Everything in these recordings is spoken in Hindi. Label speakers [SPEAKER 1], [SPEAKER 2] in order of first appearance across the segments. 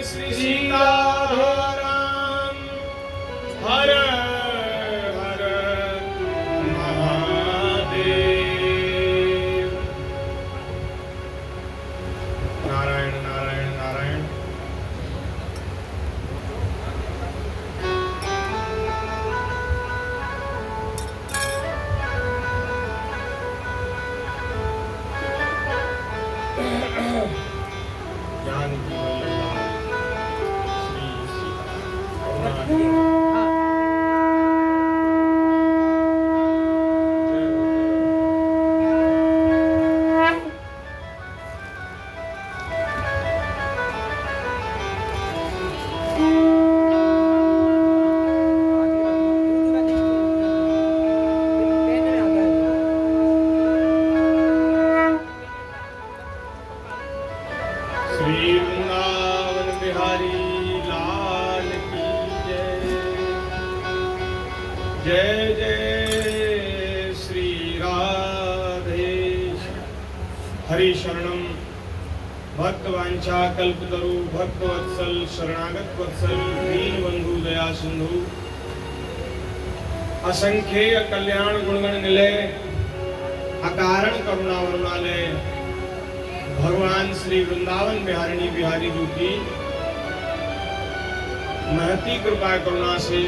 [SPEAKER 1] श्री सीताराम हर हर महादेव। नारायण नारायण नारायण। ज्ञान की वल्लभा श्री सीताराम। श्री वृंदावन बिहारी लाल की जय। जय जय श्री राधे। हरि शरणम भक्तवांछा कल्पतरु भक्तवत्सल शरणागत वत्सल दीन बंधु दया सिंधु असंख्य कल्याण गुणगण निलय अकारण करुणा वरुणालय भगवान श्री वृंदावन बिहारिणी बिहारी जी की महती कृपा करुणा से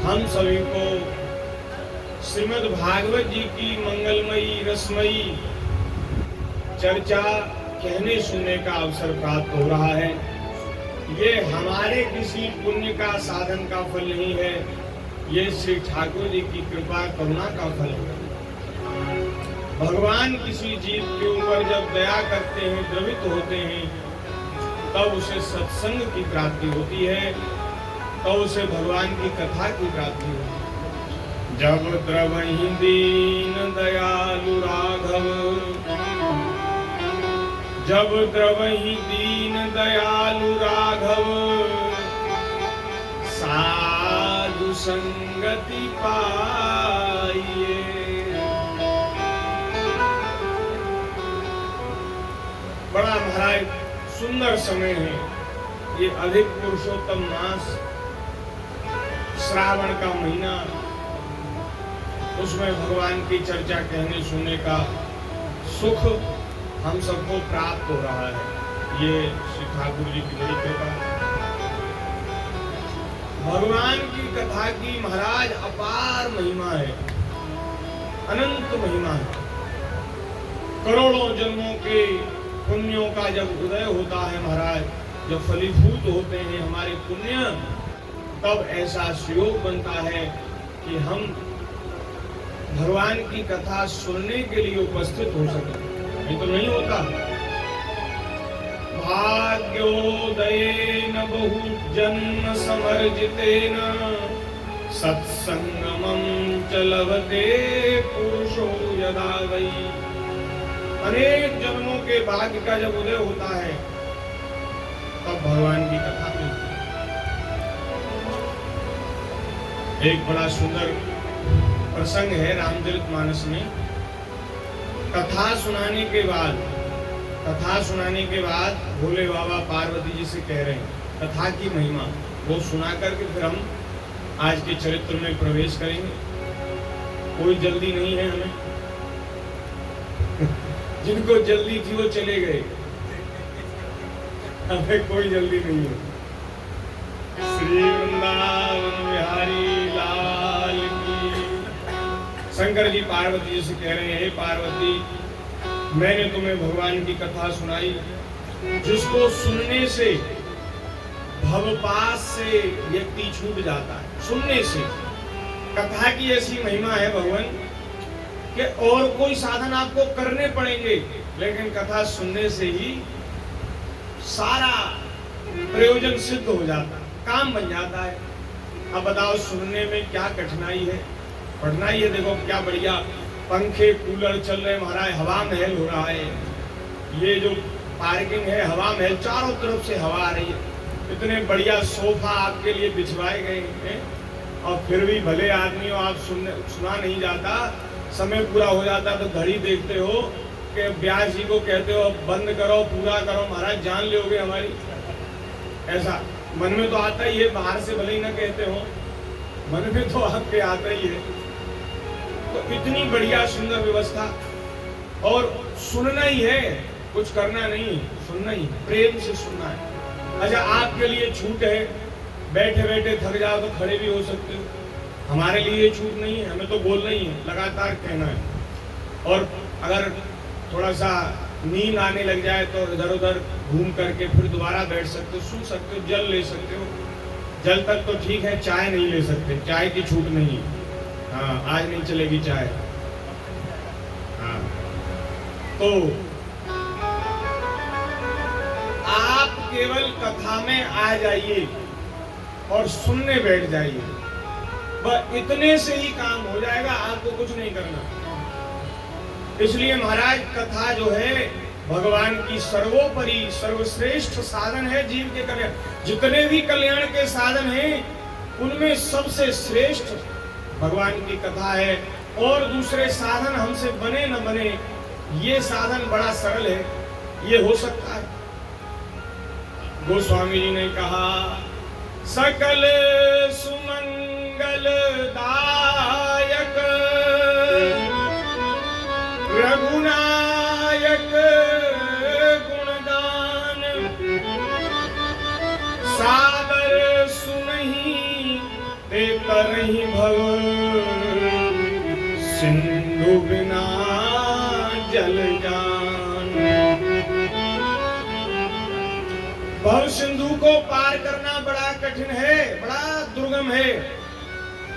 [SPEAKER 1] हम सभी को श्रीमद् भागवत जी की मंगलमयी रसमयी चर्चा कहने सुनने का अवसर प्राप्त हो रहा है। ये हमारे किसी पुण्य का साधन का फल नहीं है, ये श्री ठाकुर जी की कृपा करुणा का फल है। भगवान किसी जीव के ऊपर जब दया करते हैं, द्रवित होते हैं, तब उसे सत्संग की प्राप्ति होती है, तब उसे भगवान की कथा की प्राप्ति होती है। जब द्रवहि दीन दयालु राघव, जब द्रवहि दीन दयालु राघव, साधु संगति पाइए। बड़ा महाराज सुंदर समय है ये। अधिक पुरुषोत्तम मास, श्रावण का महीना, उसमें भगवान की चर्चा कहने सुनने का सुख हम सबको प्राप्त हो रहा है। ये श्री ठाकुर जी की बड़ी कृपा। भगवान की कथा की महाराज अपार महिमा है, अनंत महिमा है। करोड़ों जन्मों के पुण्यों का जब उदय होता है महाराज, जब फलीभूत होते हैं हमारे पुण्य, तब ऐसा सुयोग बनता है कि हम भगवान की कथा सुनने के लिए उपस्थित हो सके। ये तो नहीं होता। भाग्योदयेन बहु जन्म समर्जितेन सत्संगमं च लभते पुरुषो यदा वै। अनेक जन्मों के भाग्य का जब उदय होता है, तब भगवान की कथा मिलती है। एक बड़ा सुंदर प्रसंग है रामचरितमानस में। कथा सुनाने के बाद भोले बाबा पार्वती जी से कह रहे हैं कथा की महिमा, वो सुना करके फिर हम आज के चरित्र में प्रवेश करेंगे। कोई जल्दी नहीं है हमें। जिनको जल्दी थी वो चले गए, हमें कोई जल्दी नहीं है। श्री वृंदावन बिहारी लाल की। शंकर जी पार्वती जी से कह रहे हैं, पार्वती मैंने तुम्हें भगवान की कथा सुनाई, जिसको सुनने से भवपास से व्यक्ति छूट जाता है। सुनने से कथा की ऐसी महिमा है भगवान कि और कोई साधन आपको करने पड़ेंगे, लेकिन कथा सुनने से ही सारा प्रयोजन सिद्ध हो जाता है, काम बन जाता है। अब बताओ सुनने में क्या कठिनाई है? पढ़ना ही है। देखो क्या बढ़िया पंखे कूलर चल रहे महाराज, हवा महल हो रहा है। ये जो पार्किंग है हवा महल, चारों तरफ से हवा आ रही है। इतने बढ़िया सोफा आपके लिए बिछवाए गए हैं, और फिर भी भले आदमी हो आप सुना नहीं जाता। समय पूरा हो जाता तो घड़ी देखते हो कि व्यास जी को कहते हो बंद करो, पूरा करो, महाराज जान लोगे हमारी। ऐसा मन में तो आता ही है, बाहर से भले ही ना कहते हो, मन में तो आपके आता ही है। तो इतनी बढ़िया सुंदर व्यवस्था, और सुनना ही है, कुछ करना नहीं, सुनना ही, प्रेम से सुनना है। अच्छा, आपके लिए छूट है, बैठे बैठे थक जाओ तो खड़े भी हो सकते हो, हमारे लिए ये छूट नहीं है, हमें तो बोलना ही है, लगातार कहना है। और अगर थोड़ा सा नींद आने लग जाए तो इधर उधर घूम करके फिर दोबारा बैठ सकते हो, सुन सकते हो, जल ले सकते हो। जल तक तो ठीक है, चाय नहीं ले सकते, चाय की छूट नहीं है। हाँ, आज नहीं चलेगी चाय। हाँ, तो आप केवल कथा में आ जाइए और सुनने बैठ जाइए, बस इतने से ही काम हो जाएगा, आपको कुछ नहीं करना। इसलिए महाराज कथा जो है भगवान की सर्वोपरि सर्वश्रेष्ठ साधन है जीव के कल्याण। जितने भी कल्याण के साधन हैं उनमें सबसे श्रेष्ठ भगवान की कथा है। और दूसरे साधन हमसे बने न बने, ये साधन बड़ा सरल है, ये हो सकता है। गोस्वामी जी ने कहा, सकल सुमंगल दायक रघुनायक गुणगान, सादर सुनहि ते तरहि भव, सिंधु बिना जल जान। भव सिंधु को पार करना बड़ा कठिन है, बड़ा दुर्गम है,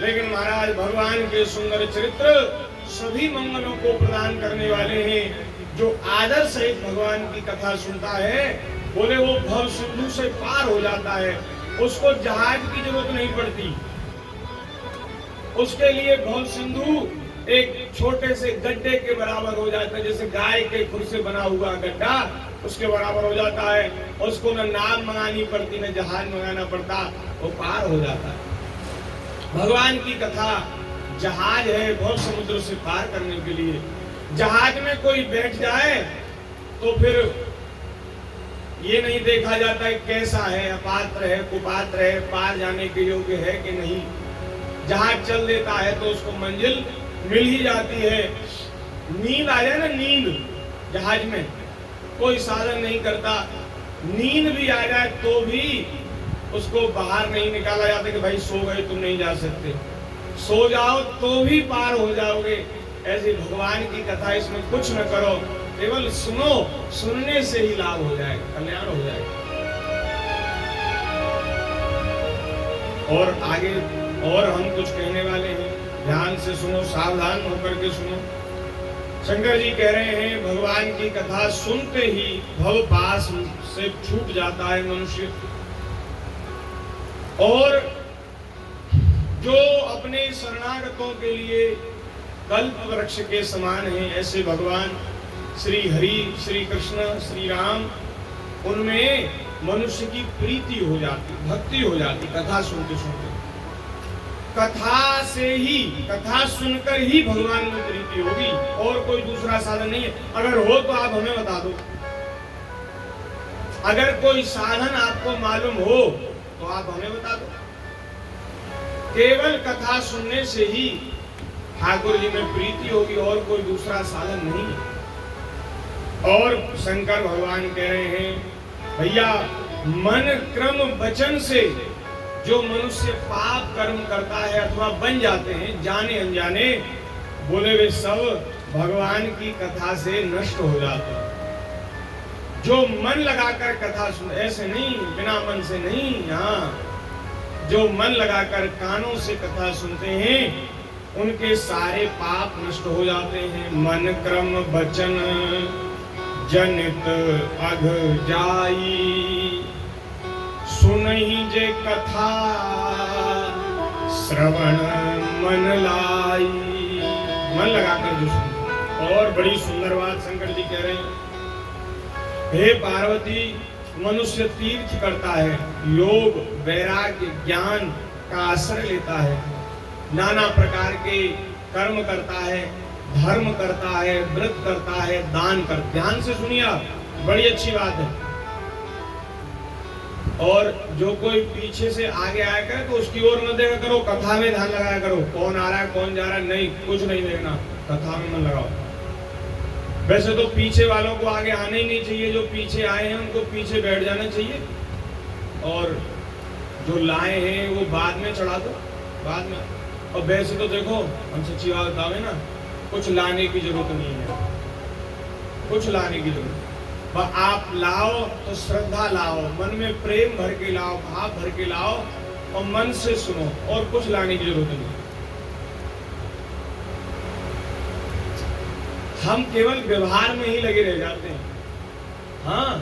[SPEAKER 1] लेकिन महाराज भगवान के सुंदर चरित्र सभी मंगलों को प्रदान करने वाले हैं। जो आदर सहित भगवान की कथा सुनता है, बोले वो भव सिंधु से पार हो जाता है, उसको जहाज की जरूरत नहीं पड़ती। उसके लिए भव सिंधु एक छोटे से गड्ढे के बराबर हो जाता है, जैसे गाय के खुर से बना हुआ गड्ढा उसके बराबर हो जाता है। उसको न नाव मंगानी पड़ती, न जहाज मंगाना पड़ता, वो पार हो जाता है। भगवान की कथा जहाज है बहुत समुद्र से पार करने के लिए। जहाज में कोई बैठ जाए तो फिर ये नहीं देखा जाता है कैसा है, अपात्र है, कुपात्र है, पार जाने के योग्य है कि नहीं। जहाज चल देता है तो उसको मंजिल मिल ही जाती है। नींद आ जाए ना, नींद जहाज में कोई साधन नहीं करता, नींद भी आ जाए तो भी उसको बाहर नहीं निकाला जाता कि भाई सो गए तुम नहीं जा सकते, सो जाओ तो भी पार हो जाओगे। ऐसी भगवान की कथा, इसमें कुछ न करो, केवल सुनो, सुनने से ही लाभ हो जाएगा, कल्याण हो जाएगा। और आगे और हम कुछ कहने वाले हैं, ध्यान से सुनो, सावधान होकर के सुनो। शंकर जी कह रहे हैं भगवान की कथा सुनते ही भव पास से छूट जाता है मनुष्य। और जो अपने शरणागतों के लिए कल्प वृक्ष के समान हैं, ऐसे भगवान श्री हरि, श्री कृष्ण, श्री राम, उनमें मनुष्य की प्रीति हो जाती, भक्ति हो जाती कथा सुनते सुनते। कथा से ही, कथा सुनकर ही भगवान में प्रीति होगी, और कोई दूसरा साधन नहीं है। अगर हो तो आप हमें बता दो, अगर कोई साधन आपको मालूम हो तो आप हमें बता दो। केवल कथा सुनने से ही ठाकुर जी में प्रीति होगी, और कोई दूसरा साधन नहीं है। और शंकर भगवान कह रहे हैं भैया, मन क्रम वचन से जो मनुष्य पाप कर्म करता है अथवा बन जाते हैं जाने अनजाने, बोले वे सब भगवान की कथा से नष्ट हो जाते हैं। जो मन लगाकर कथा सुन, ऐसे नहीं बिना मन से नहीं, हाँ, जो मन लगाकर कानों से कथा सुनते हैं उनके सारे पाप नष्ट हो जाते हैं। मन क्रम वचन जनित अघ जाई, सुनहि जे कथा श्रवण मन लाई। मन लगाकर जो सुनते। और बड़ी सुंदर बात शंकर जी कह रहे हैं, हे पार्वती, मनुष्य तीर्थ करता है, योग वैराग्य ज्ञान का आश्रय लेता है, नाना प्रकार के कर्म करता है, धर्म करता है, व्रत करता है, दान कर। ध्यान से सुनिए आप, बड़ी अच्छी बात है। और जो कोई पीछे से आगे आया करे तो उसकी ओर न देखा करो, कथा में ध्यान लगाया करो, कौन आ रहा है कौन जा रहा है, नहीं कुछ नहीं देखना, कथा में मन लगाओ। वैसे तो पीछे वालों को आगे आना ही नहीं चाहिए, जो पीछे आए हैं उनको पीछे बैठ जाना चाहिए, और जो लाए हैं वो बाद में चढ़ा दो, बाद में। और वैसे तो देखो हम सच्ची बात बतावे ना, कुछ लाने की जरूरत नहीं है, कुछ लाने की जरूरत। आप लाओ तो श्रद्धा लाओ, मन में प्रेम भर के लाओ, भाव भर के लाओ और मन से सुनो, और कुछ लाने की जरूरत नहीं। हम केवल व्यवहार में ही लगे रह जाते हैं। हाँ,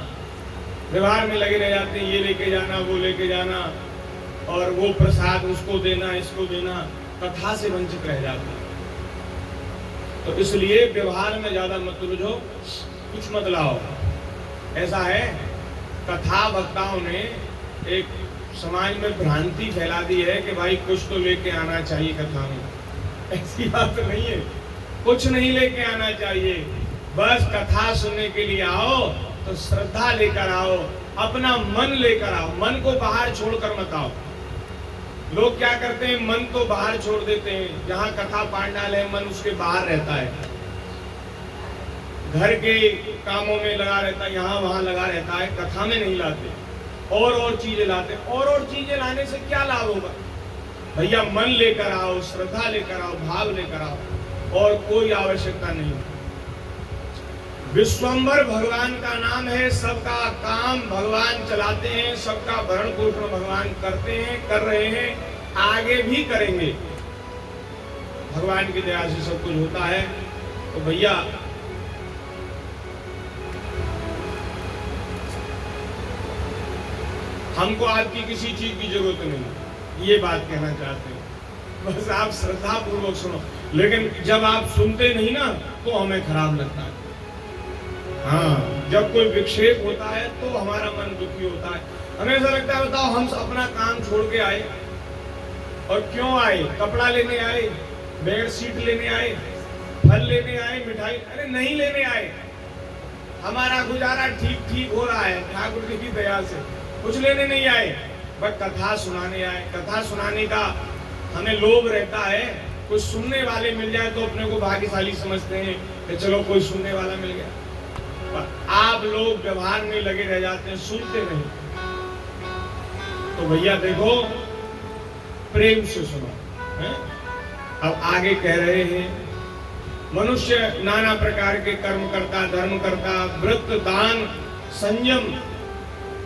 [SPEAKER 1] व्यवहार में लगे रह जाते हैं, ये लेके जाना वो लेके जाना, और वो प्रसाद उसको देना इसको देना, कथा से वंचित रह जाते हैं। तो इसलिए व्यवहार में ज्यादा मत उलझो, कुछ मत लाओ। ऐसा है, कथा वक्ताओं ने एक समाज में भ्रांति फैला दी है कि भाई कुछ तो लेके आना चाहिए कथा में। ऐसी बात नहीं है, कुछ नहीं लेके आना चाहिए, बस कथा सुनने के लिए आओ तो श्रद्धा लेकर आओ, अपना मन लेकर आओ, मन को बाहर छोड़कर मत आओ। लोग क्या करते हैं, मन तो बाहर छोड़ देते हैं, जहां कथा पांडाल है मन उसके बाहर रहता है, घर के कामों में लगा रहता है, यहाँ वहां लगा रहता है, कथा में नहीं लाते, और चीजें लाते। और चीजें लाने से क्या लाभ होगा भैया? मन लेकर आओ, श्रद्धा लेकर आओ, भाव लेकर आओ, और कोई आवश्यकता नहीं। विश्वंभर भगवान का नाम है, सबका काम भगवान चलाते हैं, सबका भरण पोषण भगवान करते हैं, कर रहे हैं, आगे भी करेंगे। भगवान की दया से सब कुछ होता है। तो भैया हमको आपकी किसी चीज की जरूरत नहीं, ये बात कहना चाहते हैं। बस आप श्रद्धा पूर्वक सुनो, लेकिन जब आप सुनते नहीं ना तो हमें खराब लगता है। हाँ, जब कोई विक्षेप होता है तो हमारा मन दुखी होता है। हमें ऐसा लगता है, बताओ हम अपना काम छोड़ के आए, और क्यों आए? कपड़ा लेने आए, बेडशीट लेने आए, फल लेने आए, मिठाई, अरे नहीं लेने आए, हमारा गुजारा ठीक ठीक हो रहा है ठाकुर जी की दया से, कुछ लेने नहीं आए, बस कथा सुनाने आए। कथा सुनाने का हमें लोभ रहता है, कुछ सुनने वाले मिल जाए तो अपने को भाग्यशाली समझते हैं कि चलो कोई सुनने वाला मिल गया। पर आप लोग व्यवहार में लगे रह जाते हैं, सुनते नहीं। तो भैया देखो, प्रेम से सुनो है? अब आगे कह रहे हैं, मनुष्य नाना प्रकार के कर्म करता, धर्म करता, व्रत दान संयम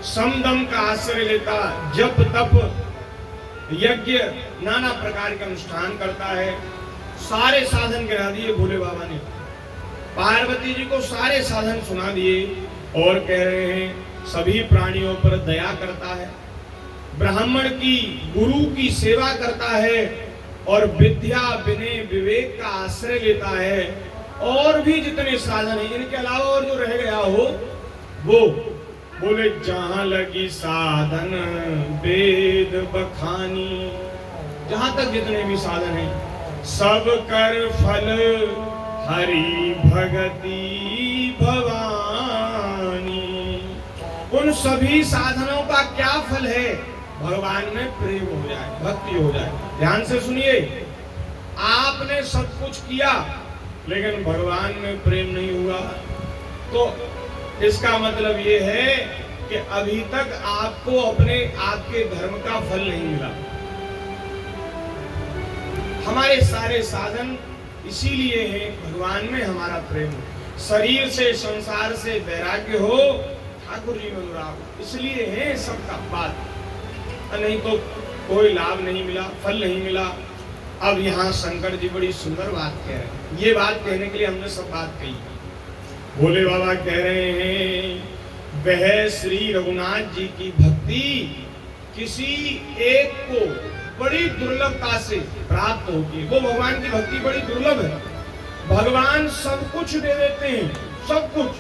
[SPEAKER 1] समदम का आश्रय लेता, जप तप यज्ञ नाना प्रकार के अनुष्ठान करता है। सारे साधन गिरा दिए भोले बाबा ने, पार्वती जी को सारे साधन सुना दिए, और कह रहे हैं सभी प्राणियों पर दया करता है, ब्राह्मण की गुरु की सेवा करता है, और विद्या विनय विवेक का आश्रय लेता है। और भी जितने साधन हैं, इनके अलावा और जो रह गया हो वो बोले, जहां लगी साधन वेद बखानी, जहां तक जितने भी साधन हैं, सब कर फल हरि भगति भवानी। उन सभी साधनों का क्या फल है? भगवान में प्रेम हो जाए, भक्ति हो जाए। ध्यान से सुनिए, आपने सब कुछ किया लेकिन भगवान में प्रेम नहीं हुआ, तो इसका मतलब ये है कि अभी तक आपको अपने आपके धर्म का फल नहीं मिला। हमारे सारे साधन इसीलिए है भगवान में हमारा प्रेम हो, शरीर से संसार से वैराग्य हो, ठाकुर जी में अनुराग हो, इसलिए है सबका बात। नहीं तो कोई लाभ नहीं मिला, फल नहीं मिला। अब यहाँ शंकर जी बड़ी सुंदर बात कह रहे हैं, ये बात कहने के लिए हमने सब बात कही। भोले बाबा कह रहे हैं, वह श्री रघुनाथ जी की भक्ति किसी एक को बड़ी दुर्लभता से प्राप्त होती है। वो भगवान की भक्ति बड़ी दुर्लभ है। भगवान सब कुछ दे देते हैं, सब कुछ।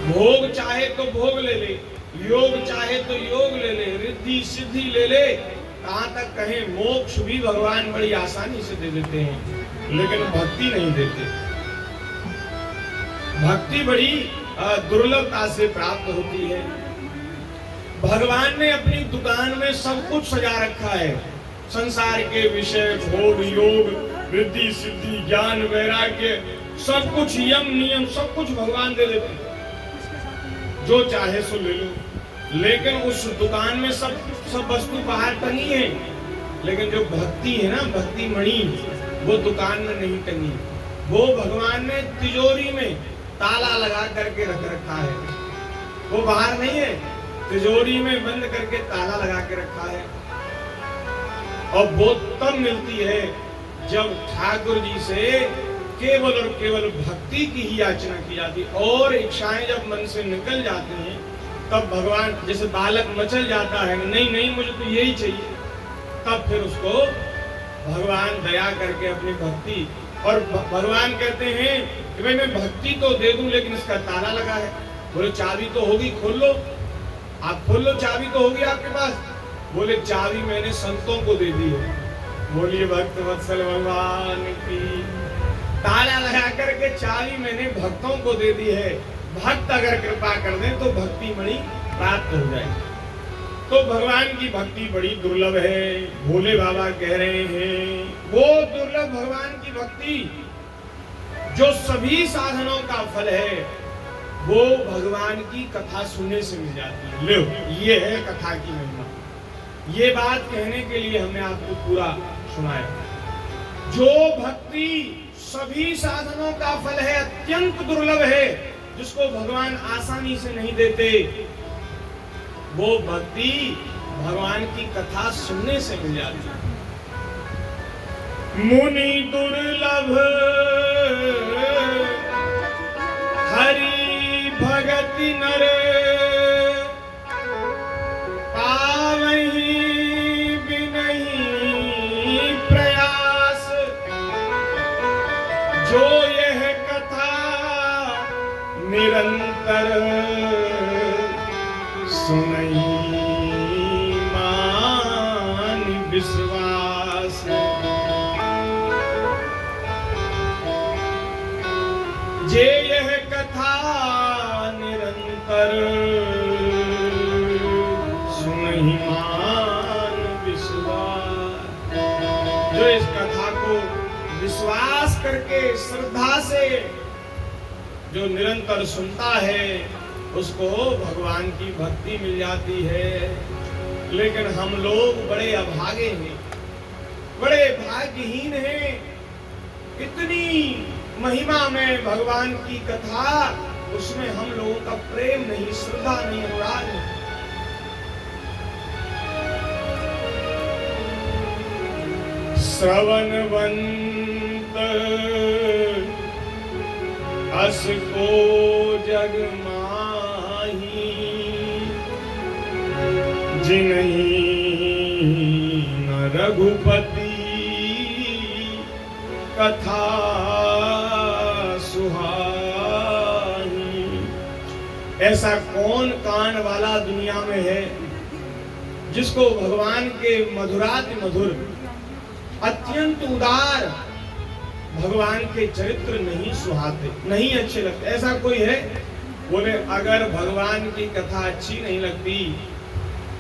[SPEAKER 1] भोग चाहे तो भोग ले ले, योग चाहे तो योग ले ले, रिद्धि सिद्धि ले ले, कहां तक कहें मोक्ष भी भगवान बड़ी आसानी से दे देते हैं, लेकिन भक्ति नहीं देते। भक्ति बड़ी दुर्लभता से प्राप्त होती है। भगवान ने अपनी दुकान में सब कुछ सजा रखा है, संसार के विषय, भोग, योग, वृद्धि, सिद्धि, ज्ञान, वैराग्य, सब कुछ, यम नियम, सब कुछ भगवान दे देते हैं, जो चाहे सो ले लो। लेकिन उस दुकान में सब वस्तु बाहर टंगी है, लेकिन जो भक्ति है ना, भक्ति मणि, वो दुकान में नहीं टंगी, वो भगवान ने तिजोरी में ताला लगा करके रख रखा है, वो बाहर नहीं है, तिजोरी में बंद करके ताला लगा के रखा है। और वो तब मिलती है जब ठाकुर जी से केवल और केवल भक्ति की ही याचना की जाती, और इच्छाएं जब मन से निकल जाती हैं, तब भगवान, जैसे बालक मचल जाता है, नहीं नहीं मुझे तो यही चाहिए, तब फिर उसको भगवान दया करके अपनी भक्ति, और भगवान कहते हैं कि भाई मैं भक्ति तो दे दूं, लेकिन इसका ताला लगा है। बोले चाबी तो होगी, खोल लो, आप खोल लो, चाबी तो होगी आपके पास। बोले चाबी मैंने संतों को दे दी है। बोलिए भक्त वत्सल भगवान की। ताला लगा करके चाबी मैंने भक्तों को दे दी है, भक्त अगर कृपा कर दे तो भक्ति मणि प्राप्त हो जाएगी। तो भगवान की भक्ति बड़ी दुर्लभ है, भोले बाबा कह रहे हैं, वो दुर्लभ भगवान की भक्ति जो सभी साधनों का फल है, वो भगवान की कथा सुनने से मिल जाती है। लो, ये है कथा की महिमा। ये बात कहने के लिए हमने आपको पूरा सुनाया। जो भक्ति सभी साधनों का फल है, अत्यंत दुर्लभ है, जिसको भगवान आसानी से नहीं देते, वो भक्ति भगवान की कथा सुनने से मिल जाती है। मुनि दुर्लभ हरि भगति नर पावहि बिनहि प्रयास। जो यह कथा निरंतर सुनहि मान विश्वास। जे यह कथा निरंतर सुनहि मान विश्वास। जो इस कथा को विश्वास करके श्रद्धा से जो निरंतर सुनता है, उसको भगवान की भक्ति मिल जाती है। लेकिन हम लोग बड़े अभागे हैं, बड़े भाग्यहीन हैं। इतनी महिमा में भगवान की कथा, उसमें हम लोगों का प्रेम नहीं, श्रद्धा नहीं, अनुराग नहीं। श्रवणवंत अस को जग माही, जिन्हीं न रघुपति कथा सुहाई। ऐसा कौन कान वाला दुनिया में है जिसको भगवान के मधुराति मधुर, अत्यंत उदार भगवान के चरित्र नहीं सुहाते, नहीं अच्छे लगते? ऐसा कोई है? बोले अगर भगवान की कथा अच्छी नहीं लगती,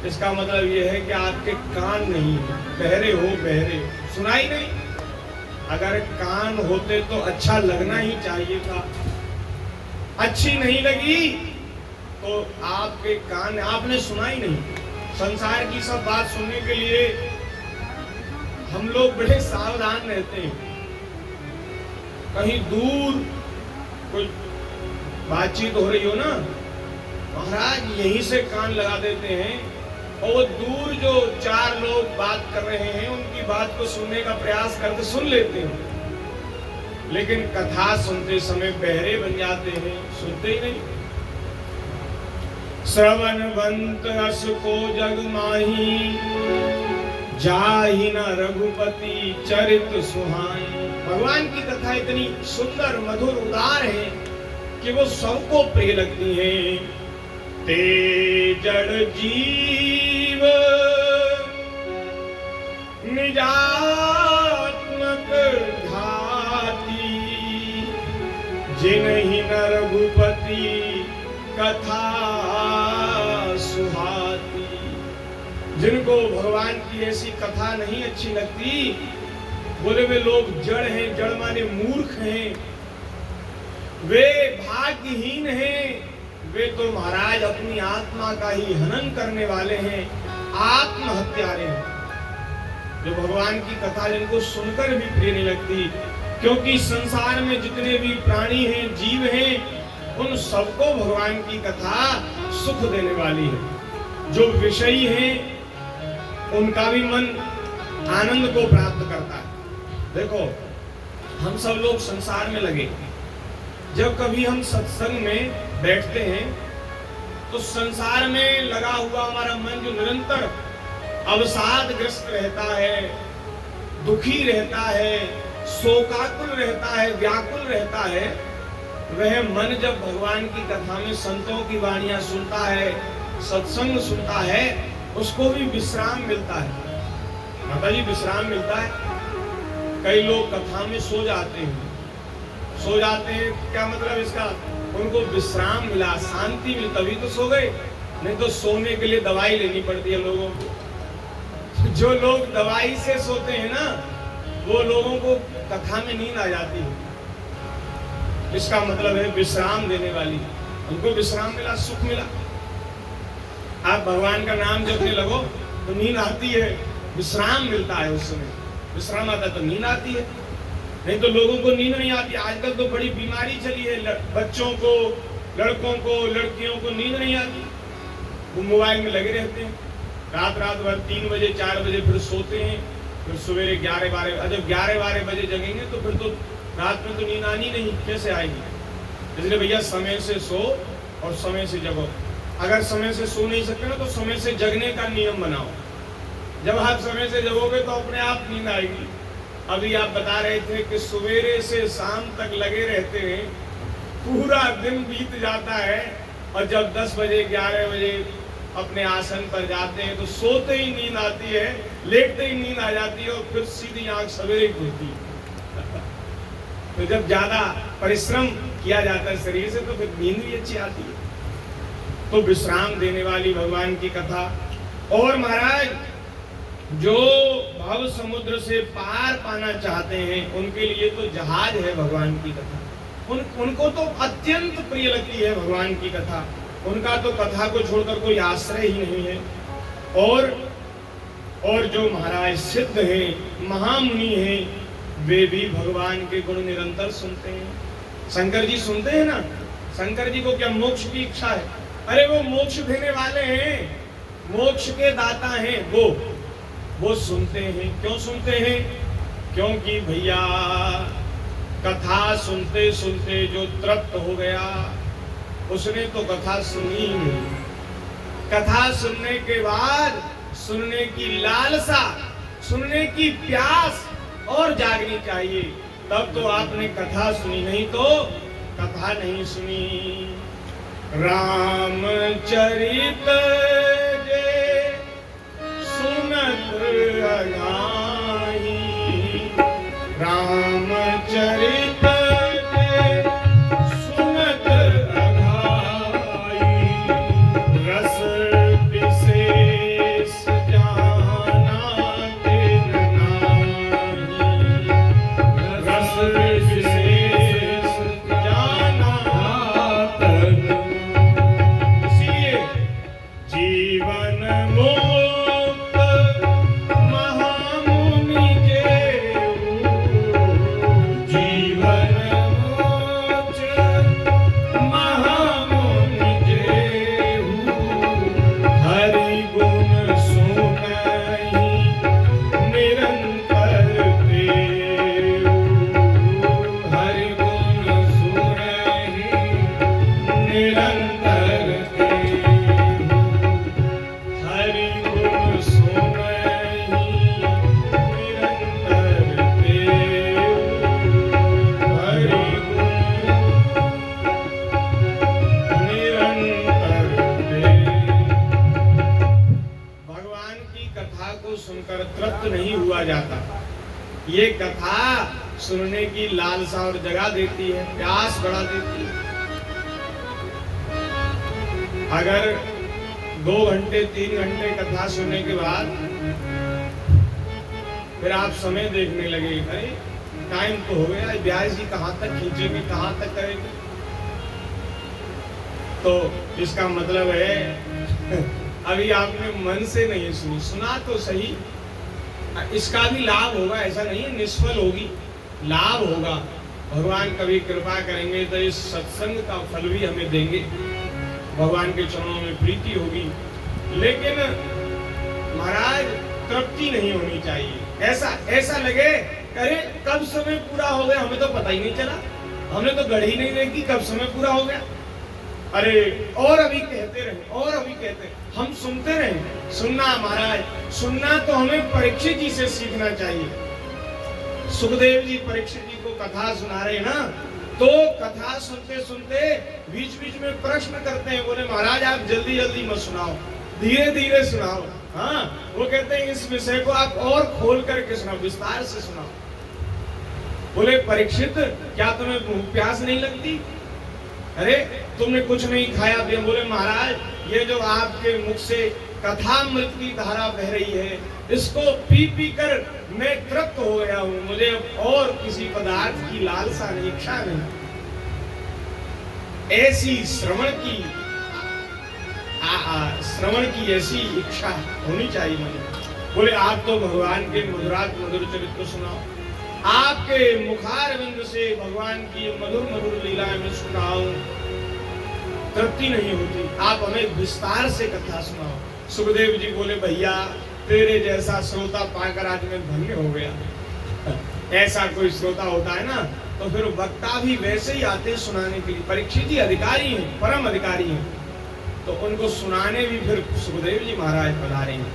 [SPEAKER 1] इसका मतलब यह है कि आपके कान नहीं है, बहरे हो, बहरे, सुनाई नहीं। अगर कान होते तो अच्छा लगना ही चाहिए था। अच्छी नहीं लगी तो आपके कान, आपने सुना ही नहीं। संसार की सब बात सुनने के लिए हम लोग बड़े सावधान रहते हैं। कहीं दूर कोई बातचीत हो रही हो ना, महाराज यहीं से कान लगा देते हैं, और वो दूर जो चार लोग बात कर रहे हैं उनकी बात को सुनने का प्रयास करते सुन लेते हैं, लेकिन कथा सुनते समय बहरे बन जाते हैं, सुनते ही नहीं। श्रवणवंत अस को जग माही, जाहि न रघुपति चरित सुहाई। भगवान की कथा इतनी सुंदर, मधुर, उदार है कि वो सबको प्रिय लगती है। ते जड़ जीव निजात्मक घाती, जिन्हीं न रघुपति कथा सुहाती। जिनको भगवान की ऐसी कथा नहीं अच्छी लगती, बोले वे लोग जड़ हैं, जड़ माने मूर्ख हैं, वे भाग्यहीन हैं, वे तो महाराज अपनी आत्मा का ही हनन करने वाले हैं, आत्महत्यारे हैं। जो भगवान की कथा जिनको सुनकर भी प्रिय नहीं लगती, क्योंकि संसार में जितने भी प्राणी हैं, जीव हैं, उन सबको भगवान की कथा सुख देने वाली है। जो विषयी हैं उनका भी मन आनंद को प्राप्त करता है। देखो, हम सब लोग संसार में लगे, जब कभी हम सत्संग में बैठते हैं तो संसार में लगा हुआ हमारा मन जो निरंतर अवसादग्रस्त रहता है, दुखी रहता है, शोकाकुल रहता है, व्याकुल रहता है, वह मन जब भगवान की कथा में संतों की वाणियां सुनता है, सत्संग सुनता है, उसको भी विश्राम मिलता है। माता जी, विश्राम मिलता है। कई लोग कथा में सो जाते हैं, क्या मतलब इसका? उनको विश्राम मिला, शांति मिली, तभी तो सो गए, नहीं तो सोने के लिए दवाई लेनी पड़ती है लोगों को। जो लोग दवाई से सोते हैं ना, वो लोगों को कथा में नींद आ जाती है। इसका मतलब है विश्राम देने वाली, उनको विश्राम मिला, सुख मिला। आप भगवान का नाम जपने लगो तो नींद आती है, विश्राम मिलता है। उस समय विश्राम आता है तो नींद आती है, नहीं तो लोगों को नींद नहीं आती। आजकल तो बड़ी बीमारी चली है, बच्चों को, लड़कों को, लड़कियों को नींद नहीं आती, वो मोबाइल में लगे रहते हैं, रात भर 3 बजे 4 बजे फिर सोते हैं, फिर सवेरे 11-12, जब 11-12 बजे जगेंगे तो फिर तो रात में तो नींद आनी नहीं, कैसे आएगी? इसलिए भैया समय से सो और समय से जगो। अगर समय से सो नहीं सकते ना तो समय से जगने का नियम बनाओ। जब आप समय से जगोगे तो अपने आप नींद आएगी। अभी आप बता रहे थे कि सवेरे से शाम तक लगे रहते हैं, पूरा दिन बीत जाता है, और जब 10 बजे 11 बजे अपने आसन पर जाते हैं तो सोते ही नींद आती है, लेटते ही नींद आ जाती है, और फिर सीधी आंख सवेरे खुलती है। तो जब ज्यादा परिश्रम किया जाता है शरीर से तो फिर नींद भी अच्छी आती है। तो विश्राम देने वाली भगवान की कथा। और महाराज, जो भव समुद्र से पार पाना चाहते हैं उनके लिए तो जहाज है भगवान की कथा। उनको तो अत्यंत प्रिय लगती है भगवान की कथा। उनका तो कथा को छोड़कर कोई आश्रय ही नहीं है। और जो महाराज सिद्ध हैं, महामुनि हैं, वे भी भगवान के गुण निरंतर सुनते हैं। शंकर जी सुनते हैं ना। शंकर जी को क्या मोक्ष की इच्छा है? अरे वो मोक्ष देने वाले हैं, मोक्ष के दाता हैं। वो सुनते हैं। क्यों सुनते हैं? क्योंकि भैया कथा सुनते सुनते जो तृप्त हो गया उसने तो कथा सुनी ही नहीं। कथा सुनने के बाद सुनने की लालसा, सुनने की प्यास और जागनी चाहिए, तब तो आपने कथा सुनी, नहीं तो कथा नहीं सुनी। रामचरित जे सुनत अगाही, रामचरित जे सुनत अगाही, रस विशेष जाना तिन नाही, रस विशेष जाना तन। जीवन मुक्त महामुनि जेऊ, जीवन मुक्त महामुनि जेऊ, हरि गुण सुनहि निरंतर तेऊ, हरि गुण सुनहि निरंतर सुनकर तृप्त नहीं हुआ जाता। ये कथा सुनने की लालसा और जगा देती है, प्यास बढ़ा देती है। अगर 2 घंटे 3 घंटे कथा सुनने के बाद फिर आप समय देखने लगे, अरे टाइम तो हो गया, व्यास जी कहाँ तक खींचेंगे, कहाँ तक करेंगे, तो इसका मतलब है अभी आपने मन से नहीं सुनी। सुना तो सही, इसका भी लाभ होगा, ऐसा नहीं है निष्फल होगी, लाभ होगा। भगवान कभी कृपा करेंगे तो इस सत्संग का फल भी हमें देंगे, भगवान के चरणों में प्रीति होगी। लेकिन महाराज तृप्ति नहीं होनी चाहिए, ऐसा लगे अरे कब समय पूरा हो गया, हमें तो पता ही नहीं चला, हमने तो घड़ी नहीं देखी कब समय पूरा हो गया। अरे और अभी कहते रहे, और अभी कहते, हम सुनते रहे। सुनना महाराज, सुनना तो हमें परीक्षित जी से सीखना चाहिए। सुखदेव जी परीक्षित जी को कथा सुना रहे ना, तो कथा सुनते सुनते बीच बीच में प्रश्न करते हैं, बोले महाराज आप जल्दी जल्दी मत सुनाओ, धीरे धीरे सुनाओ। हाँ, वो कहते हैं इस विषय को आप और खोल करके सुनाओ, विस्तार से सुनाओ। बोले परीक्षित क्या तुम्हें भूख प्यास नहीं लगती, अरे तुमने कुछ नहीं खाया पिया। बोले महाराज ये जो आपके मुख से कथामृत की धारा बह रही है, इसको पी पी कर मैं तृप्त हो गया हूं, मुझे और किसी पदार्थ की लालसा नहीं, इच्छा नहीं। ऐसी श्रवण की ऐसी इच्छा होनी चाहिए मुझे। बोले आप तो भगवान के मधुरात मधुर चरित्र सुनाओ, आपके मुखारविंद से भगवान की मधुर मधुर लीलाएं मैं सुनाऊं, तृप्ति नहीं होती, आप हमें विस्तार से कथा सुनाओ। सुखदेव जी बोले भैया तेरे जैसा श्रोता पाकर आज मैं धन्य हो गया। ऐसा कोई श्रोता होता है ना तो फिर वक्ता भी वैसे ही आते सुनाने के लिए। परीक्षित जी अधिकारी हैं, परम अधिकारी हैं, तो उनको सुनाने भी फिर सुखदेव जी महाराज पधारेंगे।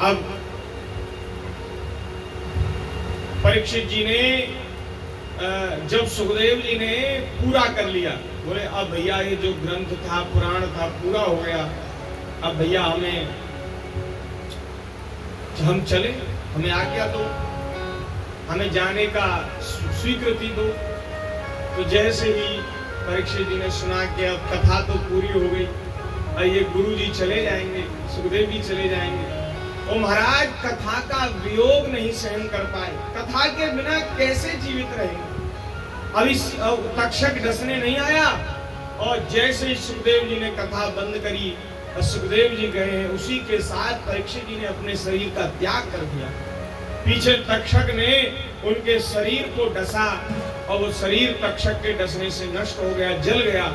[SPEAKER 1] अब परीक्षित जी ने जब सुखदेव जी ने पूरा कर लिया, बोले अब भैया ये जो ग्रंथ था पुराण था पूरा हो गया, अब भैया हम चले, हमें आज्ञा दो, हमें जाने का स्वीकृति दो। तो जैसे ही परीक्षित जी ने सुना कि अब कथा तो पूरी हो गई, अब ये गुरु जी चले जाएंगे, सुखदेव जी चले जाएंगे, और महाराज कथा का वियोग नहीं सहन कर पाए, कथा के बिना कैसे जीवित रहेंगे। अभी तक्षक डसने नहीं आया, और जैसे ही सुखदेव जी ने कथा बंद करी, सुखदेव जी गए हैं, उसी के साथ परीक्षित जी ने अपने शरीर का त्याग कर दिया। पीछे तक्षक ने उनके शरीर को डसा, और वो शरीर तक्षक के डसने से नष्ट हो गया, जल गया।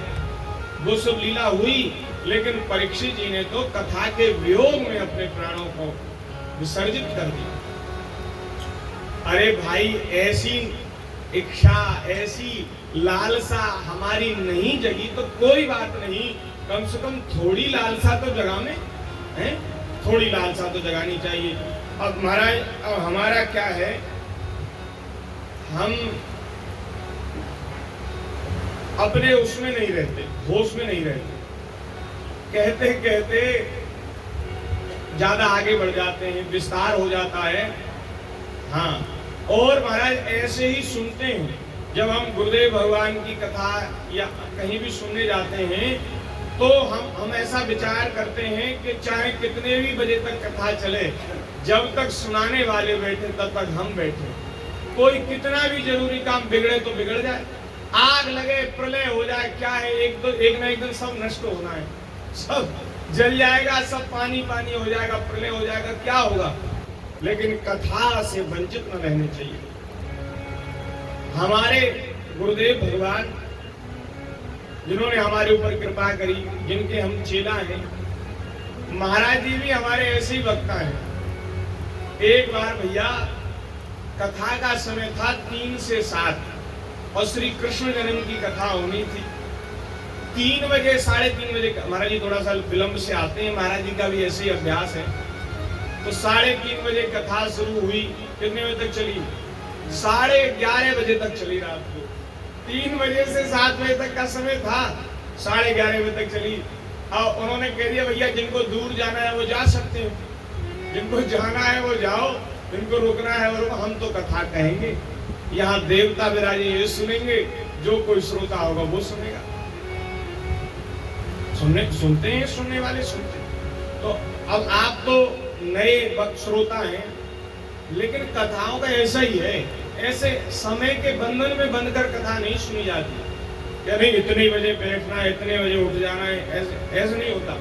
[SPEAKER 1] वो सब लीला हुई, लेकिन परीक्षित जी ने तो कथा के वियोग में अपने प्राणों को विसर्जित कर दिया। अरे भाई ऐसी इच्छा, ऐसी लालसा हमारी नहीं जगी तो कोई बात नहीं, कम से कम थोड़ी लालसा तो जगाने हैं, थोड़ी लालसा तो जगानी चाहिए। अब महाराज अब हमारा क्या है, हम अपने उसमें नहीं रहते, होश में नहीं रहते, कहते कहते ज्यादा आगे बढ़ जाते हैं, विस्तार हो जाता है। हाँ, और महाराज ऐसे ही सुनते हैं, जब हम गुरुदेव भगवान की कथा या कहीं भी सुनने जाते हैं तो हम ऐसा विचार करते हैं कि चाहे कितने भी बजे तक कथा चले, जब तक सुनाने वाले बैठे तब तक हम बैठे। कोई कितना भी जरूरी काम बिगड़े तो बिगड़ जाए, आग लगे, प्रलय हो जाए, क्या है, एक ना एक दिन सब नष्ट होना है, सब जल जाएगा, सब पानी पानी हो जाएगा, प्रलय हो जाएगा, क्या होगा, लेकिन कथा से वंचित न रहने चाहिए। हमारे गुरुदेव भगवान जिन्होंने हमारे ऊपर कृपा करी, जिनके हम चेला हैं, महाराज जी भी हमारे ऐसे ही वक्ता हैं। एक बार भैया कथा का समय था 3 से 7 और श्री कृष्ण जन्म की कथा होनी थी। 3 बजे 3:30 बजे महाराज जी थोड़ा सा विलंब से आते हैं, महाराज जी का भी ऐसे ही अभ्यास है। तो 3:30 बजे कथा शुरू हुई, कितने बजे तक चली? 11:30 बजे तक चली रात को। 3 बजे से 7 बजे तक का समय था, 11:30 बजे तक चली। और उन्होंने कह दिया भैया जिनको दूर जाना है वो जा सकते हैं, जिनको जाना है वो जाओ, जिनको रुकना है वो, हम तो कथा कहेंगे, यहाँ देवता विराजे ये सुनेंगे, जो कोई श्रोता होगा वो सुनेगा। सुनते हैं, सुनने वाले सुनते हैं। तो अब आप तो नए वक्त श्रोता हैं, लेकिन कथाओं का ऐसा ही है, ऐसे समय के बंधन में बंधकर कथा नहीं सुनी जाती। क्या नहीं इतने बजे बैठना है, इतने बजे उठ जाना है, ऐसे नहीं होता।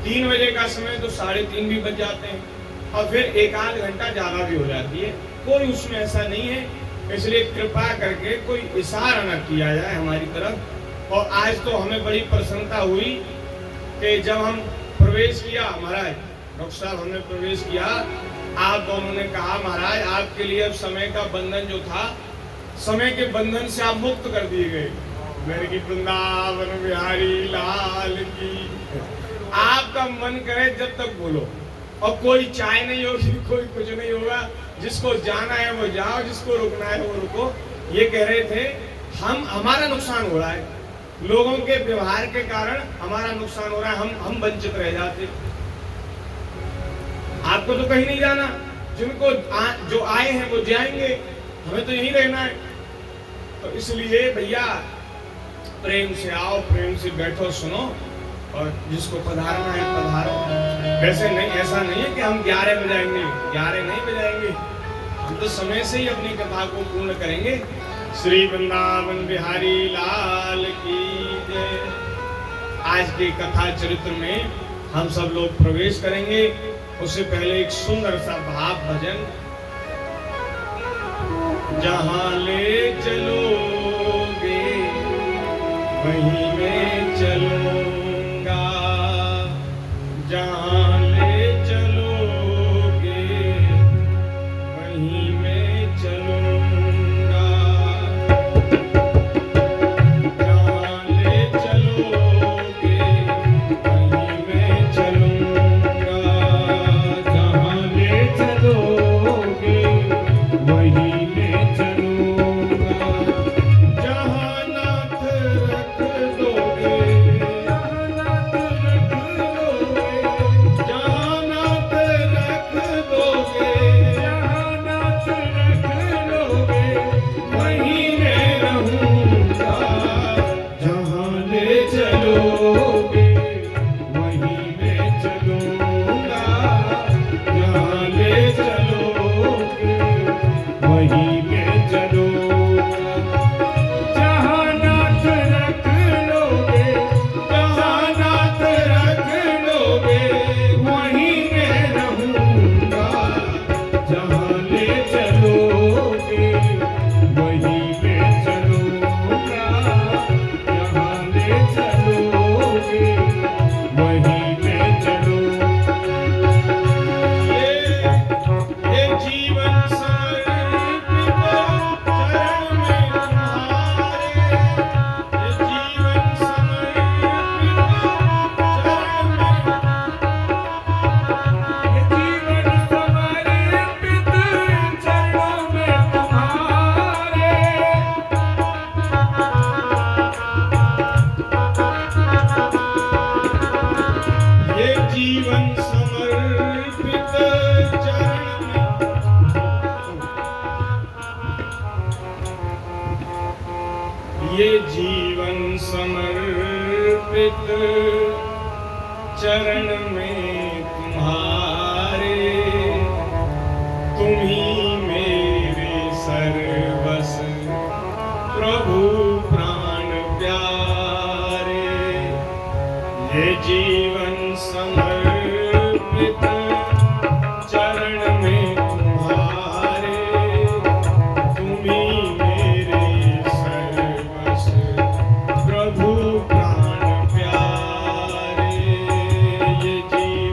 [SPEAKER 1] 3 बजे का समय तो 3:30 भी बज जाते हैं, और फिर 1 आध घंटा ज्यादा भी हो जाती है। कोई उसमें ऐसा नहीं है, इसलिए कृपा करके कोई इशारा न किया जाए हमारी तरफ। और आज तो हमें बड़ी प्रसन्नता हुई कि जब हम प्रवेश किया, महाराज डॉक्टर साहब हमने प्रवेश किया, आप दोनों ने कहा महाराज आपके लिए अब समय का बंधन जो था, समय के बंधन से आप मुक्त कर दिए गए। मेरे की वृंदावन बिहारी लाल की। आपका मन करे जब तक बोलो, और कोई चाय नहीं होगी, कोई कुछ नहीं होगा। जिसको जाना है वो जाओ, जिसको रुकना है वो रुको। ये कह रहे थे हमारा नुकसान हो रहा है, लोगों के व्यवहार के कारण हमारा नुकसान हो रहा है, हम वंचित रह जाते। आपको तो कहीं नहीं जाना, जिनको जो आए हैं वो जाएंगे, हमें तो यहीं रहना है। तो इसलिए भैया प्रेम से आओ, प्रेम से बैठो, सुनो, और जिसको पधारना है पधारो। वैसे नहीं, ऐसा नहीं है कि हम 11 बजाएंगे, 11 नहीं बजाएंगे, हम तो समय से ही अपनी कथा को पूर्ण करेंगे। श्री वृंदावन बिहारी लाल की जय। आज के कथा चरित्र में हम सब लोग प्रवेश करेंगे। उससे पहले एक सुंदर सा भाव भजन। जहां ले चलोगे वहीं मैं चलूंगा, जहां ले चलोगे वहीं मैं चलूंगा, जहां ले चलोगे वहीं मैं चलूंगा, जहां ले चलोगे वहीं मैं चलूंगा, जहां नाथ रख दोगे, जहां नाथ रख दोगे, जहां नाथ रख दोगे, जहां नाथ रख दोगे वहीं मैं रहूंगा, जहां ले चलोगे वहीं मैं चलूंगा, जहां ले चलोगे वहीं मैं चलूंगा, जहां नाथ रख लोगे, जहां नाथ रख लोगे वहीं मैं रहूंगा, जहां ले चलोगे वहीं मैं चलूंगा, जहां ले चलोगे वहीं मैं चलूंगा। ये जीवन समर्पित चरण में तुम्हारे, ये जीवन समर्पित चरण में, ये जीवन समर्पित चरणों में तुम्हारे, ये जीवन समर्पित चरण में, ये जीवन समर्पित चरण में तुम्हारे, तुम ही मेरे सर्वस प्रभु प्राण प्यारे, ये जीवन समर्पित चरण में तुम्हारे, तुम ही मेरे सर्वस प्रभु प्राण प्यारे, ये जीवन